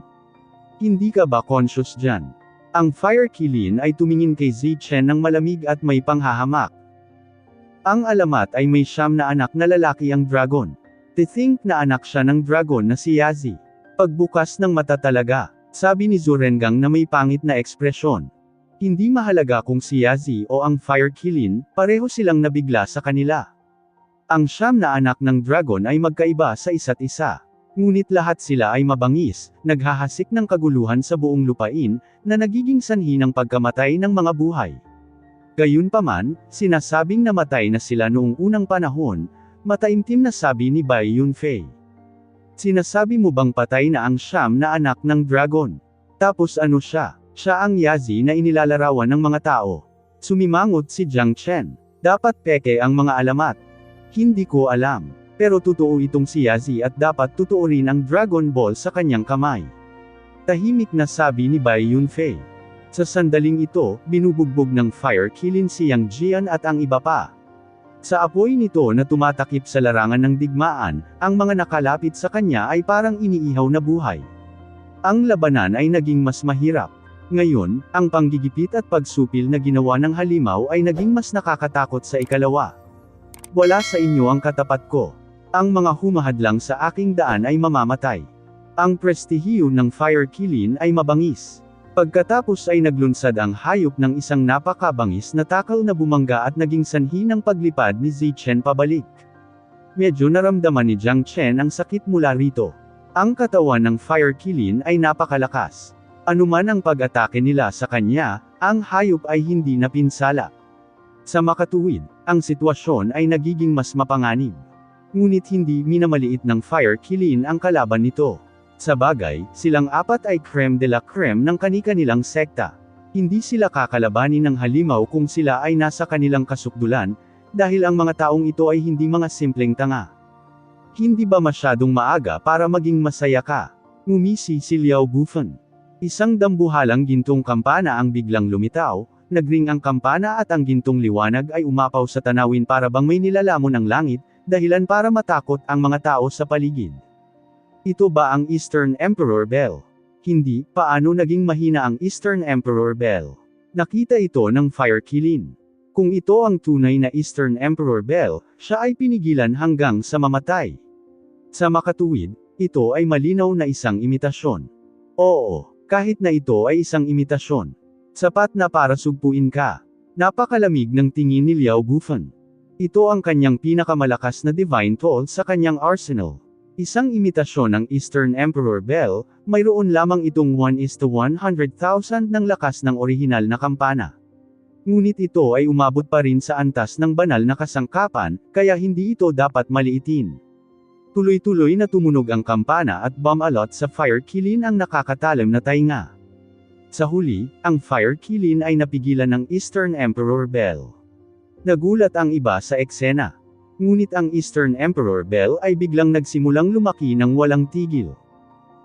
Hindi ka ba conscious dyan? Ang Fire Qilin ay tumingin kay Zi Chen ng malamig at may panghahamak. Ang alamat ay may 9 na anak na lalaki ang dragon. To-think na anak siya ng dragon na si Yazi. Pagbukas ng mata talaga, sabi ni Zhu Rengang na may pangit na ekspresyon. Hindi mahalaga kung si Yazi o ang Fire Qilin, pareho silang nabigla sa kanila. Ang 9 na anak ng dragon ay magkaiba sa isa't isa. Ngunit lahat sila ay mabangis, naghahasik ng kaguluhan sa buong lupain, na nagiging sanhi ng pagkamatay ng mga buhay. Gayunpaman, sinasabing namatay na sila noong unang panahon, mataimtim na sabi ni Bai Yunfei. Sinasabi mo bang patay na ang 9 na anak ng dragon? Tapos ano siya? Siya ang Yazi na inilalarawan ng mga tao. Sumimangot si Jiang Chen. Dapat peke ang mga alamat. Hindi ko alam. Pero totoo itong si Yazi at dapat totoo rin ang Dragon Ball sa kanyang kamay. Tahimik na sabi ni Bai Yunfei. Sa sandaling ito, binubugbog ng Fire Qilin si Yang Jian at ang iba pa. Sa apoy nito na tumatakip sa larangan ng digmaan, ang mga nakalapit sa kanya ay parang iniihaw na buhay. Ang labanan ay naging mas mahirap. Ngayon, ang panggigipit at pagsupil na ginawa ng halimaw ay naging mas nakakatakot sa ikalawa. Wala sa inyo ang katapat ko. Ang mga humahadlang sa aking daan ay mamamatay. Ang prestihiyo ng fire kilin ay mabangis. Pagkatapos ay naglunsad ang hayop ng isang napakabangis na takal na bumangga at naging sanhi ng paglipad ni Zichen pabalik. Medyo naramdaman ni Jiang Chen ang sakit mula rito. Ang katawan ng fire kilin ay napakalakas. Anuman ang pag-atake nila sa kanya, ang hayop ay hindi napinsala. Sa makatuwid, ang sitwasyon ay nagiging mas mapanganib. Ngunit hindi minamaliit ng fire kilin ang kalaban nito. Sa bagay, silang apat ay creme de la creme ng kani-kanilang sekta. Hindi sila kakalabanin ng halimaw kung sila ay nasa kanilang kasukdulan, dahil ang mga taong ito ay hindi mga simpleng tanga. Hindi ba masyadong maaga para maging masaya ka? Ngumisi si Liao Bufen. Isang dambuhalang gintong kampana ang biglang lumitaw, nagring ang kampana at ang gintong liwanag ay umapaw sa tanawin para bang may nilalamon ng langit, dahilan para matakot ang mga tao sa paligid. Ito ba ang Eastern Emperor Bell? Hindi, paano naging mahina ang Eastern Emperor Bell? Nakita ito ng fire kilin. Kung ito ang tunay na Eastern Emperor Bell, siya ay pinigilan hanggang sa mamatay. Sa makatuwid, ito ay malinaw na isang imitasyon. Oo, kahit na ito ay isang imitasyon. Sapat na para sugpuin ka. Napakalamig ng tingin ni Liao Bufen. Ito ang kanyang pinakamalakas na divine tool sa kanyang arsenal. Isang imitasyon ng Eastern Emperor Bell, mayroon lamang itong 1:100,000 ng lakas ng orihinal na kampana. Ngunit ito ay umabot pa rin sa antas ng banal na kasangkapan, kaya hindi ito dapat maliitin. Tuloy-tuloy na tumunog ang kampana at bumalot sa fire kilin ang nakakatalim na tainga. Sa huli, ang fire kilin ay napigilan ng Eastern Emperor Bell. Nagulat ang iba sa eksena. Ngunit ang Eastern Emperor Bell ay biglang nagsimulang lumaki ng walang tigil.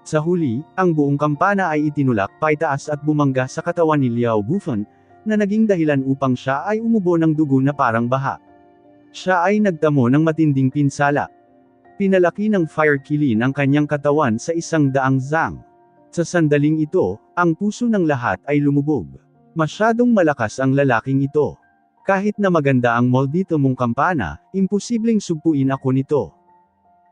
Sa huli, ang buong kampana ay itinulak paitaas at bumangga sa katawan ni Liao Bufen, na naging dahilan upang siya ay umubo ng dugo na parang baha. Siya ay nagtamo ng matinding pinsala. Pinalaki ng fire kilin ang kanyang katawan sa 100 zang. Sa sandaling ito, ang puso ng lahat ay lumubog. Masyadong malakas ang lalaking ito. Kahit na maganda ang maldito mong kampana, imposibleng sugpuin ako nito.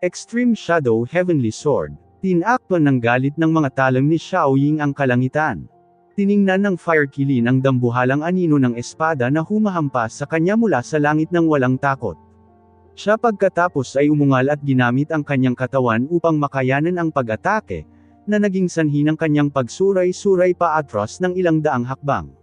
Extreme Shadow Heavenly Sword. Tinakpan ng galit ng mga talam ni Xiaoying ang kalangitan. Tiningnan ng fire kilin ang dambuhalang anino ng espada na humahampas sa kanya mula sa langit ng walang takot. Siya pagkatapos ay umungal at ginamit ang kanyang katawan upang makayanan ang pag-atake, na naging sanhi ng kanyang pagsuray-suray paatras ng ilang daang hakbang.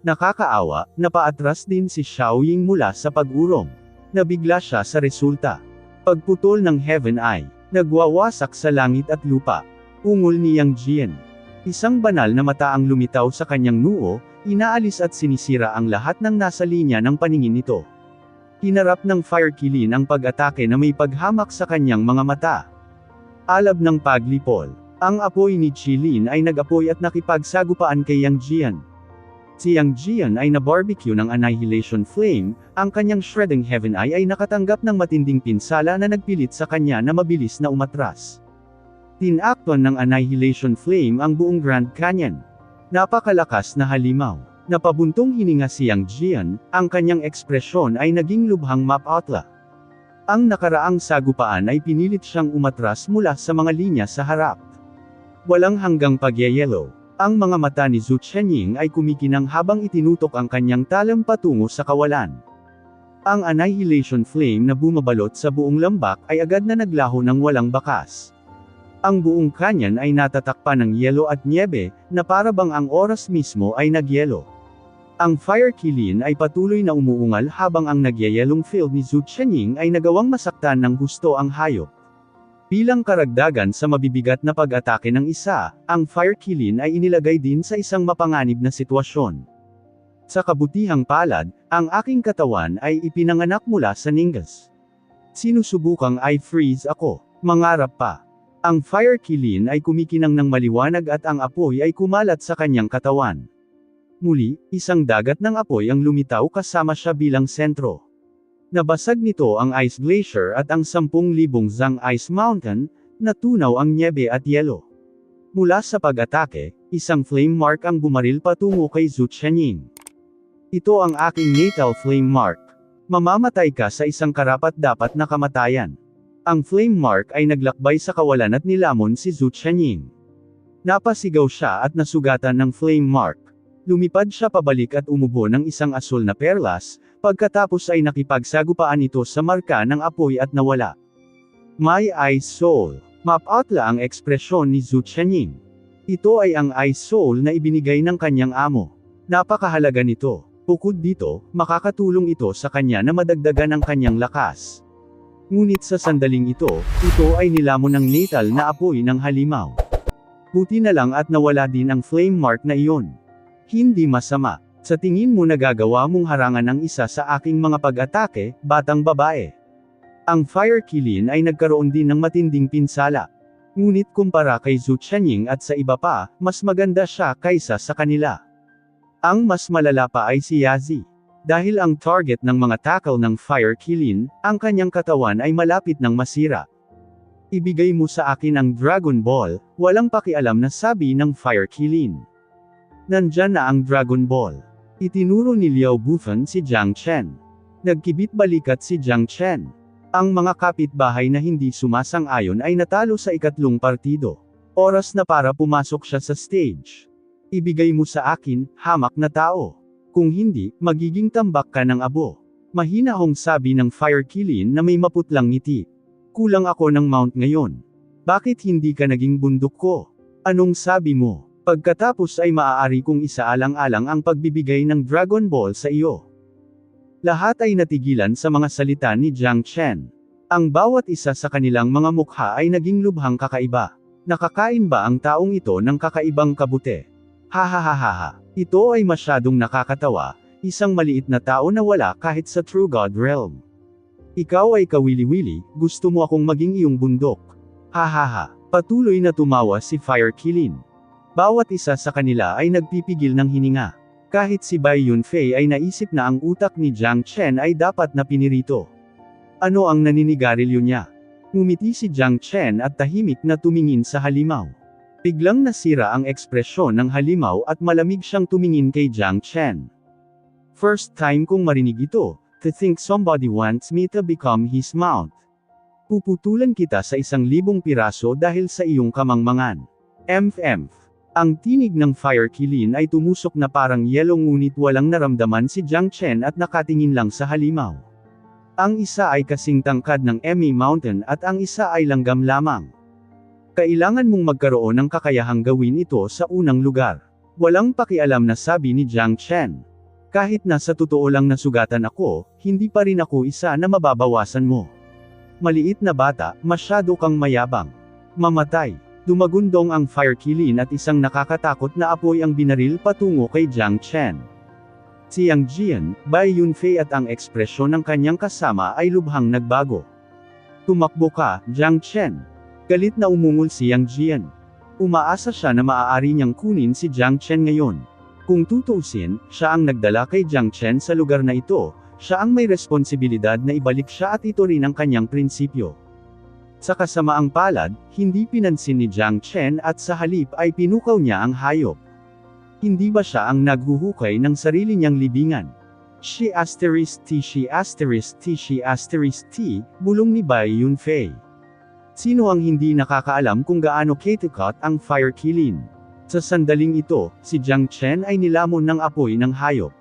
Nakakaawa, napaatras din si Xiaoying mula sa pag-urong. Nabigla siya sa resulta. Pagputol ng Heaven Eye, nagwawasak sa langit at lupa. Ungol ni Yang Jian. Isang banal na mata ang lumitaw sa kanyang noo, inaalis at sinisira ang lahat ng nasa linya ng paningin nito. Hinarap ng fire kilin ang pag-atake na may paghamak sa kanyang mga mata. Alab ng paglipol. Ang apoy ni Qilin ay nag-apoy at nakipagsagupaan kay Yang Jian. Si Yang Jian ay na-barbecue ng Annihilation Flame, ang kanyang Shredding Heaven Eye ay nakatanggap ng matinding pinsala na nagpilit sa kanya na mabilis na umatras. Tinakpan ng Annihilation Flame ang buong Grand Canyon. Napakalakas na halimaw. Napabuntong hininga si Yang Jian, ang kanyang ekspresyon ay naging lubhang mapatla. Ang nakaraang sagupaan ay pinilit siyang umatras mula sa mga linya sa harap. Walang hanggang pagyayelo. Ang mga mata ni Zhu Chenying ay kumikinang habang itinutok ang kanyang talam patungo sa kawalan. Ang Annihilation Flame na bumabalot sa buong lambak ay agad na naglaho ng walang bakas. Ang buong kanyan ay natatakpan ng yelo at niebe, na para bang ang oras mismo ay nagyelo. Ang fire kilin ay patuloy na umuungal habang ang nagyayelong field ni Zhu Chenying ay nagawang masaktan ng gusto ang hayop. Bilang karagdagan sa mabibigat na pag-atake ng isa, ang fire kilin ay inilagay din sa isang mapanganib na sitwasyon. Sa kabutihang palad, ang aking katawan ay ipinanganak mula sa ningas. Sinusubukang i-freeze ako, mangarap pa. Ang fire kilin ay kumikinang ng maliwanag at ang apoy ay kumalat sa kanyang katawan. Muli, isang dagat ng apoy ang lumitaw kasama siya bilang sentro. Nabasag nito ang Ice Glacier at ang 10,000 Zhang Ice Mountain, natunaw ang nyebe at yelo. Mula sa pag-atake, isang flame mark ang bumaril patungo kay Zhu Qianying. Ito ang aking natal flame mark. Mamamatay ka sa isang karapat-dapat na kamatayan. Ang flame mark ay naglakbay sa kawalan at nilamon si Zhu Qianying. Napasigaw siya at nasugatan ng flame mark. Lumipad siya pabalik at umubo ng isang asul na perlas, pagkatapos ay nakipagsagupaan ito sa marka ng apoy at nawala. My Ice Soul. Mapatla ang ekspresyon ni Zhu Qianying. Ito ay ang Ice Soul na ibinigay ng kanyang amo. Napakahalaga nito. Bukod dito, makakatulong ito sa kanya na madagdagan ang kanyang lakas. Ngunit sa sandaling ito ay nilamon ng natal na apoy ng halimaw. Buti na lang at nawala din ang flame mark na iyon. Hindi masama. Sa tingin mo nagagawa mong harangan ang isa sa aking mga pag-atake, batang babae. Ang Fire Qilin ay nagkaroon din ng matinding pinsala. Ngunit kumpara kay Zhu Qianying at sa iba pa, mas maganda siya kaysa sa kanila. Ang mas malala pa ay si Yazi. Dahil ang target ng mga tackle ng Fire Qilin, ang kanyang katawan ay malapit ng masira. Ibigay mo sa akin ang Dragon Ball, walang pakialam na sabi ng Fire Qilin. Nandyan na ang Dragon Ball. Itinuro ni Liao Bufan si Jiang Chen. Nagkibit balikat si Jiang Chen. Ang mga kapitbahay na hindi sumasang-ayon ay natalo sa ikatlong partido. Oras na para pumasok siya sa stage. Ibigay mo sa akin, hamak na tao. Kung hindi, magiging tambak ka ng abo. Mahinahong sabi ng Fire Qilin na may maputlang ngiti. Kulang ako ng mount ngayon. Bakit hindi ka naging bundok ko? Anong sabi mo? Pagkatapos ay maaari kong isaalang-alang ang pagbibigay ng Dragon Ball sa iyo. Lahat ay natigilan sa mga salita ni Jiang Chen. Ang bawat isa sa kanilang mga mukha ay naging lubhang kakaiba. Nakakain ba ang taong ito ng kakaibang kabute? Hahaha. Ito ay masyadong nakakatawa, isang maliit na tao na wala kahit sa True God Realm. Ikaw ay kawili-wili, gusto mo akong maging iyong bundok. Hahaha. Patuloy na tumawa si Fire Qilin. Bawat isa sa kanila ay nagpipigil ng hininga. Kahit si Bai Yunfei ay naisip na ang utak ni Jiang Chen ay dapat na pinirito. Ano ang naninigarilyo niya? Ngumiti si Jiang Chen at tahimik na tumingin sa halimaw. Biglang nasira ang ekspresyon ng halimaw at malamig siyang tumingin kay Jiang Chen. First time kong marinig ito, to think somebody wants me to become his mount. Puputulan kita sa 1,000 piraso dahil sa iyong kamangmangan. Emph. Ang tinig ng Fire Qilin ay tumusok na parang yelo ngunit walang naramdaman si Jiang Chen at nakatingin lang sa halimaw. Ang isa ay kasing tangkad ng Emi Mountain at ang isa ay langgam lamang. Kailangan mong magkaroon ng kakayahang gawin ito sa unang lugar. Walang pakialam na sabi ni Jiang Chen. Kahit na sa totoo lang nasugatan ako, hindi pa rin ako isa na mababawasan mo. Maliit na bata, masyado kang mayabang. Mamatay. Dumagundong ang Fire Qilin at isang nakakatakot na apoy ang binaril patungo kay Jiang Chen. Si Yang Jian, Bai Yunfei at ang ekspresyon ng kanyang kasama ay lubhang nagbago. Tumakbo ka, Jiang Chen. Galit na umungol si Yang Jian. Umaasa siya na maaari niyang kunin si Jiang Chen ngayon. Kung tutuusin, siya ang nagdala kay Jiang Chen sa lugar na ito, siya ang may responsibilidad na ibalik siya at ito rin ang kanyang prinsipyo. Sa kasamaang palad, hindi pinansin ni Jiang Chen at sa halip ay pinukaw niya ang hayop. Hindi ba siya ang naghuhukay ng sarili niyang libingan? She***********, bulong ni Bai Yunfei. Sino ang hindi nakakaalam kung gaano katikot ang Fire Qilin? Sa sandaling ito, si Jiang Chen ay nilamon ng apoy ng hayop.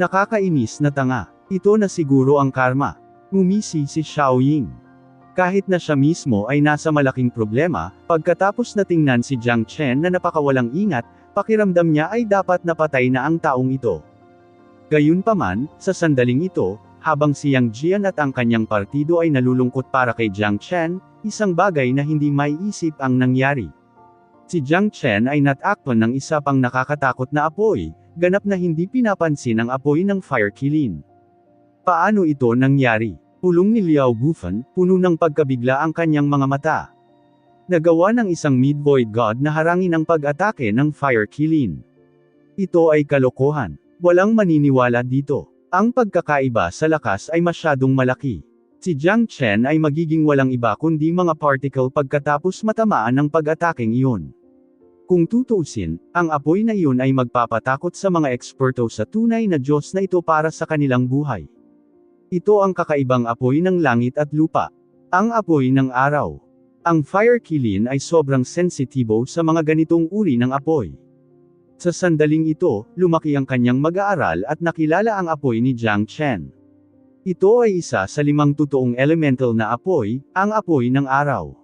Nakakainis na tanga. Ito na siguro ang karma. Ngumisi si Xiaoying. Kahit na siya mismo ay nasa malaking problema, pagkatapos na tingnan si Jiang Chen na napakawalang ingat, pakiramdam niya ay dapat napatay na ang taong ito. Gayunpaman, sa sandaling ito, habang si Yang Jian at ang kanyang partido ay nalulungkot para kay Jiang Chen, isang bagay na hindi maiisip ang nangyari. Si Jiang Chen ay natakpan ng isa pang nakakatakot na apoy, ganap na hindi pinapansin ang apoy ng Fire Qilin. Paano ito nangyari? Pulong ni Liao Bufan, puno ng pagkabigla ang kanyang mga mata. Nagawa ng isang mid-void god na harangin ang pag-atake ng Fire Qilin. Ito ay kalokohan. Walang maniniwala dito. Ang pagkakaiba sa lakas ay masyadong malaki. Si Jiang Chen ay magiging walang iba kundi mga particle pagkatapos matamaan ng pag-ataking iyon. Kung tutuusin, ang apoy na iyon ay magpapatakot sa mga eksperto sa tunay na Diyos na ito para sa kanilang buhay. Ito ang kakaibang apoy ng langit at lupa. Ang apoy ng araw. Ang Fire Qilin ay sobrang sensitibo sa mga ganitong uri ng apoy. Sa sandaling ito, lumaki ang kanyang mag-aaral at nakilala ang apoy ni Jiang Chen. Ito ay isa sa 5 totoong elemental na apoy, ang apoy ng araw.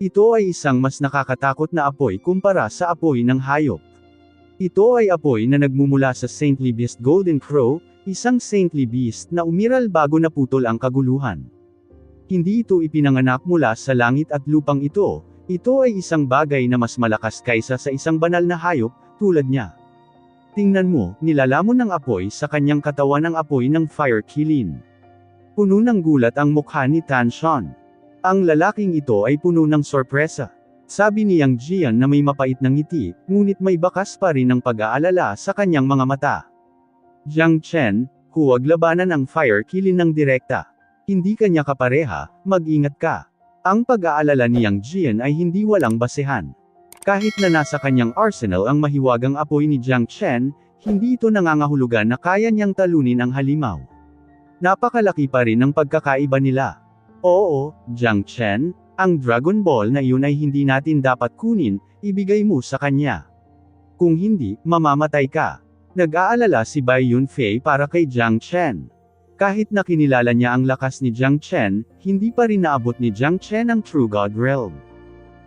Ito ay isang mas nakakatakot na apoy kumpara sa apoy ng hayop. Ito ay apoy na nagmumula sa saintly beast Golden Crow, isang saintly beast na umiral bago naputol ang kaguluhan. Hindi ito ipinanganak mula sa langit at lupang ito ay isang bagay na mas malakas kaysa sa isang banal na hayop, tulad niya. Tingnan mo, nilalamon ng apoy sa kanyang katawan ang apoy ng Fire Qilin. Puno ng gulat ang mukha ni Tan Shan. Ang lalaking ito ay puno ng sorpresa. Sabi ni Yang Jian na may mapait na ngiti, ngunit may bakas pa rin ng pag-aalala sa kanyang mga mata. Jiang Chen, huwag labanan ang Fire Qilin ng direkta. Hindi kanya kapareha, mag-ingat ka. Ang pag-aalala ni Yang Jian ay hindi walang basehan. Kahit na nasa kanyang arsenal ang mahiwagang apoy ni Jiang Chen, hindi ito nangangahulugan na kaya niyang talunin ang halimaw. Napakalaki pa rin ang pagkakaiba nila. Oo, Jiang Chen, ang Dragon Ball na iyon ay hindi natin dapat kunin, ibigay mo sa kanya. Kung hindi, mamamatay ka. Nag-aalala si Bai Yunfei para kay Jiang Chen. Kahit na kinilala niya ang lakas ni Jiang Chen, hindi pa rin naabot ni Jiang Chen ang True God Realm.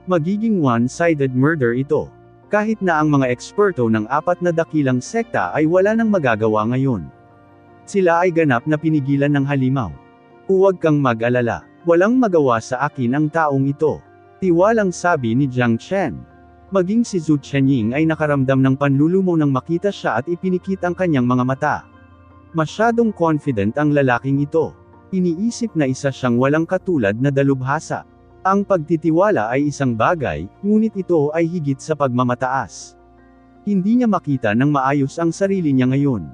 Magiging one-sided murder ito. Kahit na ang mga eksperto ng 4 na dakilang sekta ay wala nang magagawa ngayon. Sila ay ganap na pinigilan ng halimaw. Huwag kang mag-alala. Walang magawa sa akin ang taong ito. Tiwalang sabi ni Jiang Chen. Maging si Zhu Chenying ay nakaramdam ng panlulumo nang makita siya at ipinikit ang kanyang mga mata. Masyadong confident ang lalaking ito. Iniisip na isa siyang walang katulad na dalubhasa. Ang pagtitiwala ay isang bagay, ngunit ito ay higit sa pagmamataas. Hindi niya makita ng maayos ang sarili niya ngayon.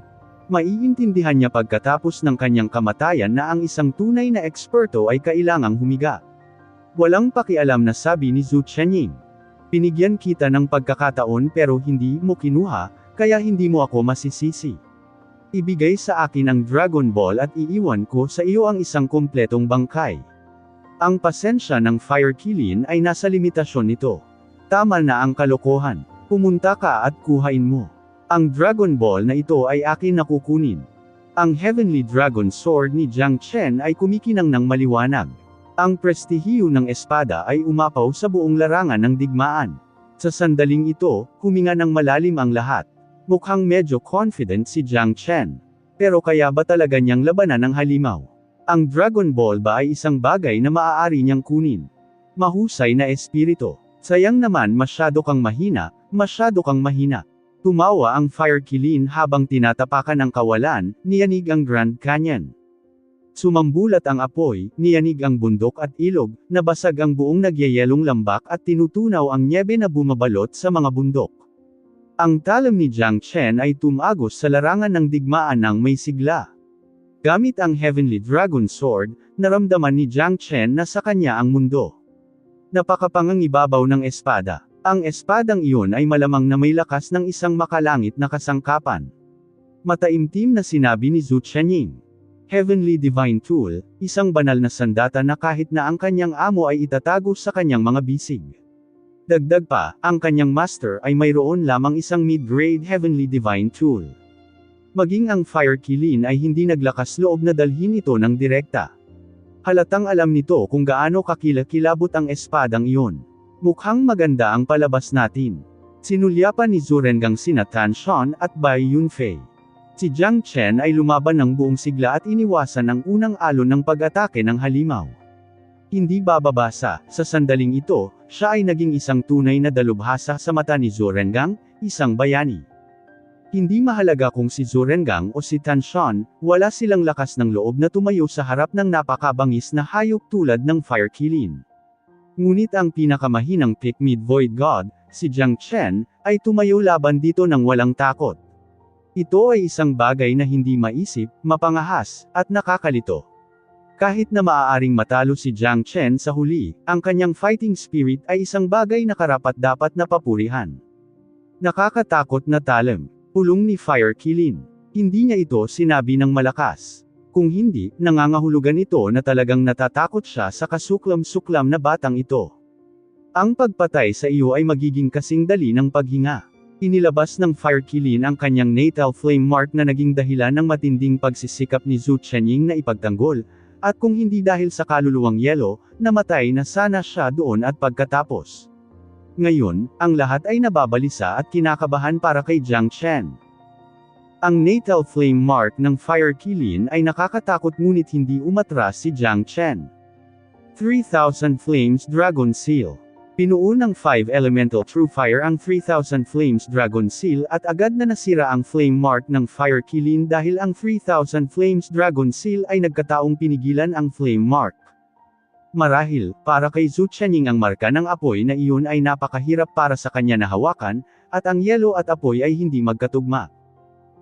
Maiintindihan niya pagkatapos ng kanyang kamatayan na ang isang tunay na eksperto ay kailangang humiga. Walang pakialam na sabi ni Zhu Chenying. Pinigyan kita ng pagkakataon pero hindi mo kinuha, kaya hindi mo ako masisisi. Ibigay sa akin ang Dragon Ball at iiwan ko sa iyo ang isang kumpletong bangkay. Ang pasensya ng Fire Qilin ay nasa limitasyon nito. Tama na ang kalokohan. Pumunta ka at kuhain mo. Ang Dragon Ball na ito ay akin na kukunin. Ang Heavenly Dragon Sword ni Jiang Chen ay kumikinang ng maliwanag. Ang prestihiyo ng espada ay umapaw sa buong larangan ng digmaan. Sa sandaling ito, huminga ng malalim ang lahat. Mukhang medyo confident si Jiang Chen. Pero kaya ba talaga niyang labanan ang halimaw? Ang Dragon Ball ba ay isang bagay na maaari niyang kunin? Mahusay na espiritu. Sayang naman masyado kang mahina, masyado kang mahina. Tumawa ang Fire Qilin habang tinatapakan ang kawalan, niyanig ang Grand Canyon. Sumambulat ang apoy, niyanig ang bundok at ilog, nabasag ang buong nagyayelong lambak at tinutunaw ang nyebe na bumabalot sa mga bundok. Ang talam ni Jiang Chen ay tumagos sa larangan ng digmaan ng may sigla. Gamit ang Heavenly Dragon Sword, naramdaman ni Jiang Chen na sa kanya ang mundo. Napakapangangibabaw ng espada. Ang espadang iyon ay malamang na may lakas ng isang makalangit na kasangkapan. Mataimtim na sinabi ni Zhu Chenying. Heavenly Divine Tool, isang banal na sandata na kahit na ang kanyang amo ay itatago sa kanyang mga bisig. Dagdag pa, ang kanyang master ay mayroon lamang isang mid-grade Heavenly Divine Tool. Maging ang Fire Qilin ay hindi naglakas loob na dalhin ito ng direkta. Halatang alam nito kung gaano kakilakilabot ang espadang iyon. Mukhang maganda ang palabas natin. Sinulyapan ni Zhu Rengang sina Tan Shan at Bai Yunfei. Si Jiang Chen ay lumaban ng buong sigla at iniwasan ang unang alon ng pag-atake ng halimaw. Hindi bababasa, sa sandaling ito, siya ay naging isang tunay na dalubhasa sa mata ni Zhu Rengang, isang bayani. Hindi mahalaga kung si Zhu Rengang o si Tan Shan, wala silang lakas ng loob na tumayo sa harap ng napakabangis na hayop tulad ng Fire Qilin. Ngunit ang pinakamahinang Pygmy Void God, si Jiang Chen, ay tumayo laban dito ng walang takot. Ito ay isang bagay na hindi maisip, mapangahas, at nakakalito. Kahit na maaaring matalo si Jiang Chen sa huli, ang kanyang fighting spirit ay isang bagay na karapat-dapat na papurihan. Nakakatakot na talim. Pulong ni Fire Qilin. Hindi niya ito sinabi ng malakas. Kung hindi, nangangahulugan ito na talagang natatakot siya sa kasuklam-suklam na batang ito. Ang pagpatay sa iyo ay magiging kasing dali ng paghinga. Inilabas ng Fire Qilin ang kanyang natal flame mark na naging dahilan ng matinding pagsisikap ni Zhu Chenying na ipagtanggol, at kung hindi dahil sa kaluluwang yelo, namatay na sana siya doon at pagkatapos. Ngayon, ang lahat ay nababalisa at kinakabahan para kay Jiang Chen. Ang natal flame mark ng Fire Qilin ay nakakatakot ngunit hindi umatras si Jiang Chen. 3,000 Flames Dragon Seal. Pinuo ng 5 Elemental True Fire ang 3,000 Flames Dragon Seal at agad na nasira ang flame mark ng Fire Qilin dahil ang 3,000 Flames Dragon Seal ay nagkataong pinigilan ang flame mark. Marahil, para kay Zhu Chenying ang marka ng apoy na iyon ay napakahirap para sa kanya na hawakan, at ang yelo at apoy ay hindi magkatugma.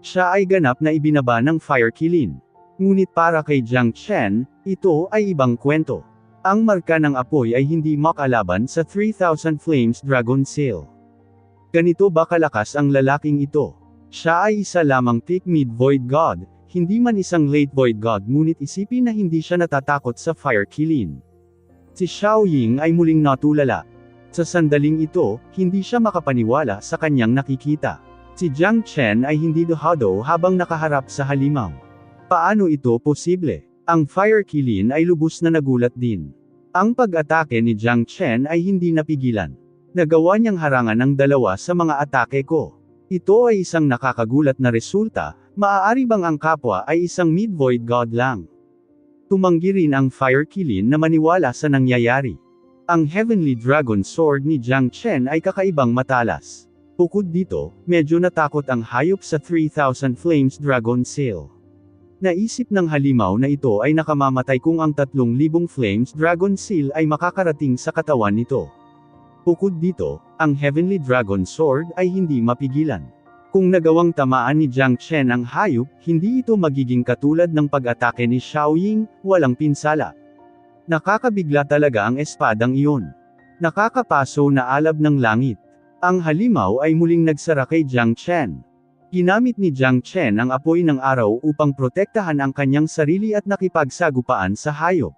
Siya ay ganap na ibinaba ng Fire Qilin. Ngunit para kay Jiang Chen, ito ay ibang kwento. Ang marka ng apoy ay hindi makalaban sa 3,000 Flames Dragon Seal. Ganito ba kalakas ang lalaking ito? Siya ay isa lamang peak mid-void god, hindi man isang late void god ngunit isipin na hindi siya natatakot sa Fire Qilin. Si Xiao Ying ay muling natulala. Sa sandaling ito, hindi siya makapaniwala sa kanyang nakikita. Si Jiang Chen ay hindi duhado habang nakaharap sa halimaw. Paano ito posible? Ang Fire Qilin ay lubos na nagulat din. Ang pag-atake ni Jiang Chen ay hindi napigilan. Nagawa niyang harangan ang dalawa sa mga atake ko. Ito ay isang nakakagulat na resulta, maaari bang ang kapwa ay isang mid-void god lang? Tumanggi rin ang Fire Qilin na maniwala sa nangyayari. Ang Heavenly Dragon Sword ni Jiang Chen ay kakaibang matalas. Bukod dito, medyo natakot ang hayop sa 3,000 Flames Dragon Seal. Naisip ng halimaw na ito ay nakamamatay kung ang 3,000 Flames Dragon Seal ay makakarating sa katawan nito. Bukod dito, ang Heavenly Dragon Sword ay hindi mapigilan. Kung nagawang tamaan ni Jiang Chen ang hayop, hindi ito magiging katulad ng pag-atake ni Xiao Ying, walang pinsala. Nakakabigla talaga ang espadang iyon. Nakakapaso na alab ng langit. Ang halimaw ay muling nagsara kay Jiang Chen. Ginamit ni Jiang Chen ang apoy ng araw upang protektahan ang kanyang sarili at nakipagsagupaan sa hayop.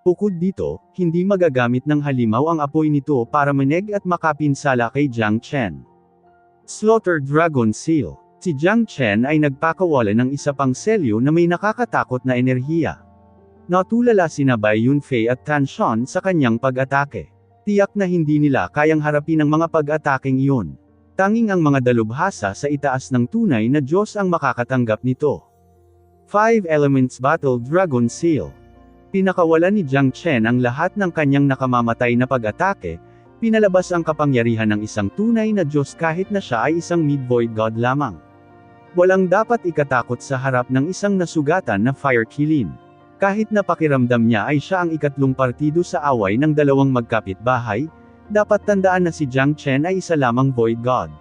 Bukod dito, hindi magagamit ng halimaw ang apoy nito para maneg at makapinsala kay Jiang Chen. Slaughter Dragon Seal. Si Jiang Chen ay nagpakawala ng isa pang selyo na may nakakatakot na enerhiya. Natulala sina Bai Yunfei at Tan Shan sa kanyang pag-atake. Tiyak na hindi nila kayang harapin ang mga pag-ataking iyon. Tanging ang mga dalubhasa sa itaas ng tunay na Diyos ang makakatanggap nito. 5 Elements Battle Dragon Seal. Pinakawalan ni Jiang Chen ang lahat ng kanyang nakamamatay na pag-atake, pinalabas ang kapangyarihan ng isang tunay na Diyos kahit na siya ay isang mid-void god lamang. Walang dapat ikatakot sa harap ng isang nasugatan na Fire Qilin. Kahit na pakiramdam niya ay siya ang ikatlong partido sa away ng dalawang magkapitbahay, dapat tandaan na si Jiang Chen ay isa lamang void god.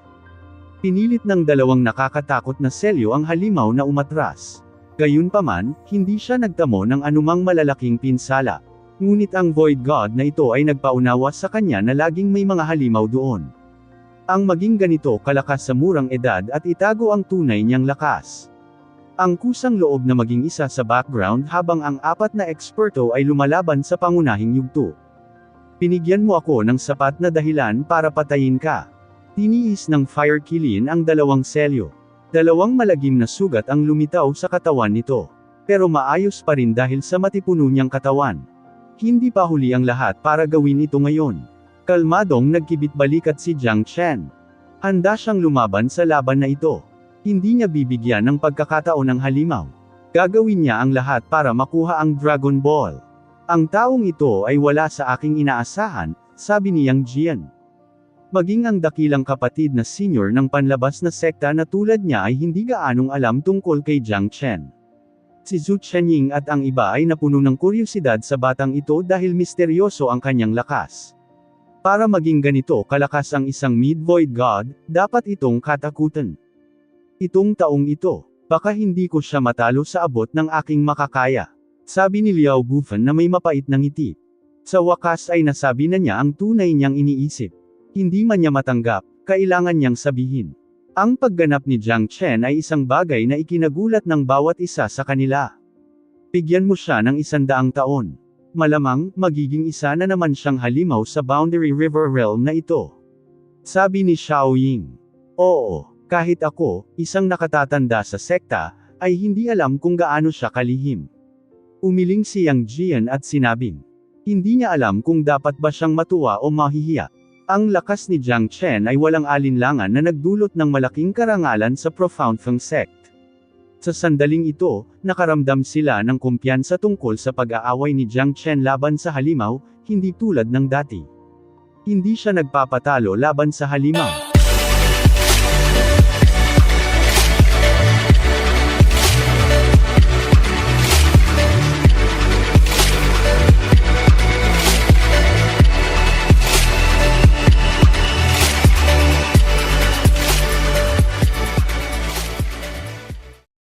Pinilit ng dalawang nakakatakot na selyo ang halimaw na umatras. Gayunpaman, hindi siya nagtamo ng anumang malalaking pinsala. Ngunit ang void god na ito ay nagpaunawa sa kanya na laging may mga halimaw doon. Ang maging ganito kalakas sa murang edad at itago ang tunay niyang lakas. Ang kusang loob na maging isa sa background habang ang apat na eksperto ay lumalaban sa pangunahing yugto. Pinigyan mo ako ng sapat na dahilan para patayin ka. Tiniis ng Fire Qilin ang dalawang selyo. Dalawang malagim na sugat ang lumitaw sa katawan nito. Pero maayos pa rin dahil sa matipuno niyang katawan. Hindi pa huli ang lahat para gawin ito ngayon. Kalmadong nagkibit-balikat si Jiang Chen. Handa siyang lumaban sa laban na ito. Hindi niya bibigyan ng pagkakataon ng halimaw. Gagawin niya ang lahat para makuha ang Dragon Ball. Ang taong ito ay wala sa aking inaasahan, sabi ni Yang Jian. Maging ang dakilang kapatid na senior ng panlabas na sekta na tulad niya ay hindi gaanong alam tungkol kay Jiang Chen. Si Zhu Chenying at ang iba ay napuno ng kuryosidad sa batang ito dahil misteryoso ang kanyang lakas. Para maging ganito kalakas ang isang mid-void god, dapat itong katakutan. Itong taong ito, baka hindi ko siya matalo sa abot ng aking makakaya. Sabi ni Liao Bufan na may mapait na ngiti. Sa wakas ay nasabi na niya ang tunay niyang iniisip. Hindi man niya matanggap, kailangan niyang sabihin. Ang pagganap ni Jiang Chen ay isang bagay na ikinagulat ng bawat isa sa kanila. Bigyan mo siya ng 100 taon. Malamang, magiging isa na naman siyang halimaw sa Boundary River Realm na ito. Sabi ni Xiao Ying. Oo, kahit ako, isang nakatatanda sa sekta, ay hindi alam kung gaano siya kalihim. Umiling si Yang Jian at sinabing, hindi niya alam kung dapat ba siyang matuwa o mahihiya. Ang lakas ni Jiang Chen ay walang alinlangan na nagdulot ng malaking karangalan sa Profound Feng Sect. Sa sandaling ito, nakaramdam sila ng kumpiyansa tungkol sa pag-aaway ni Jiang Chen laban sa halimaw, hindi tulad ng dati. Hindi siya nagpapatalo laban sa halimaw.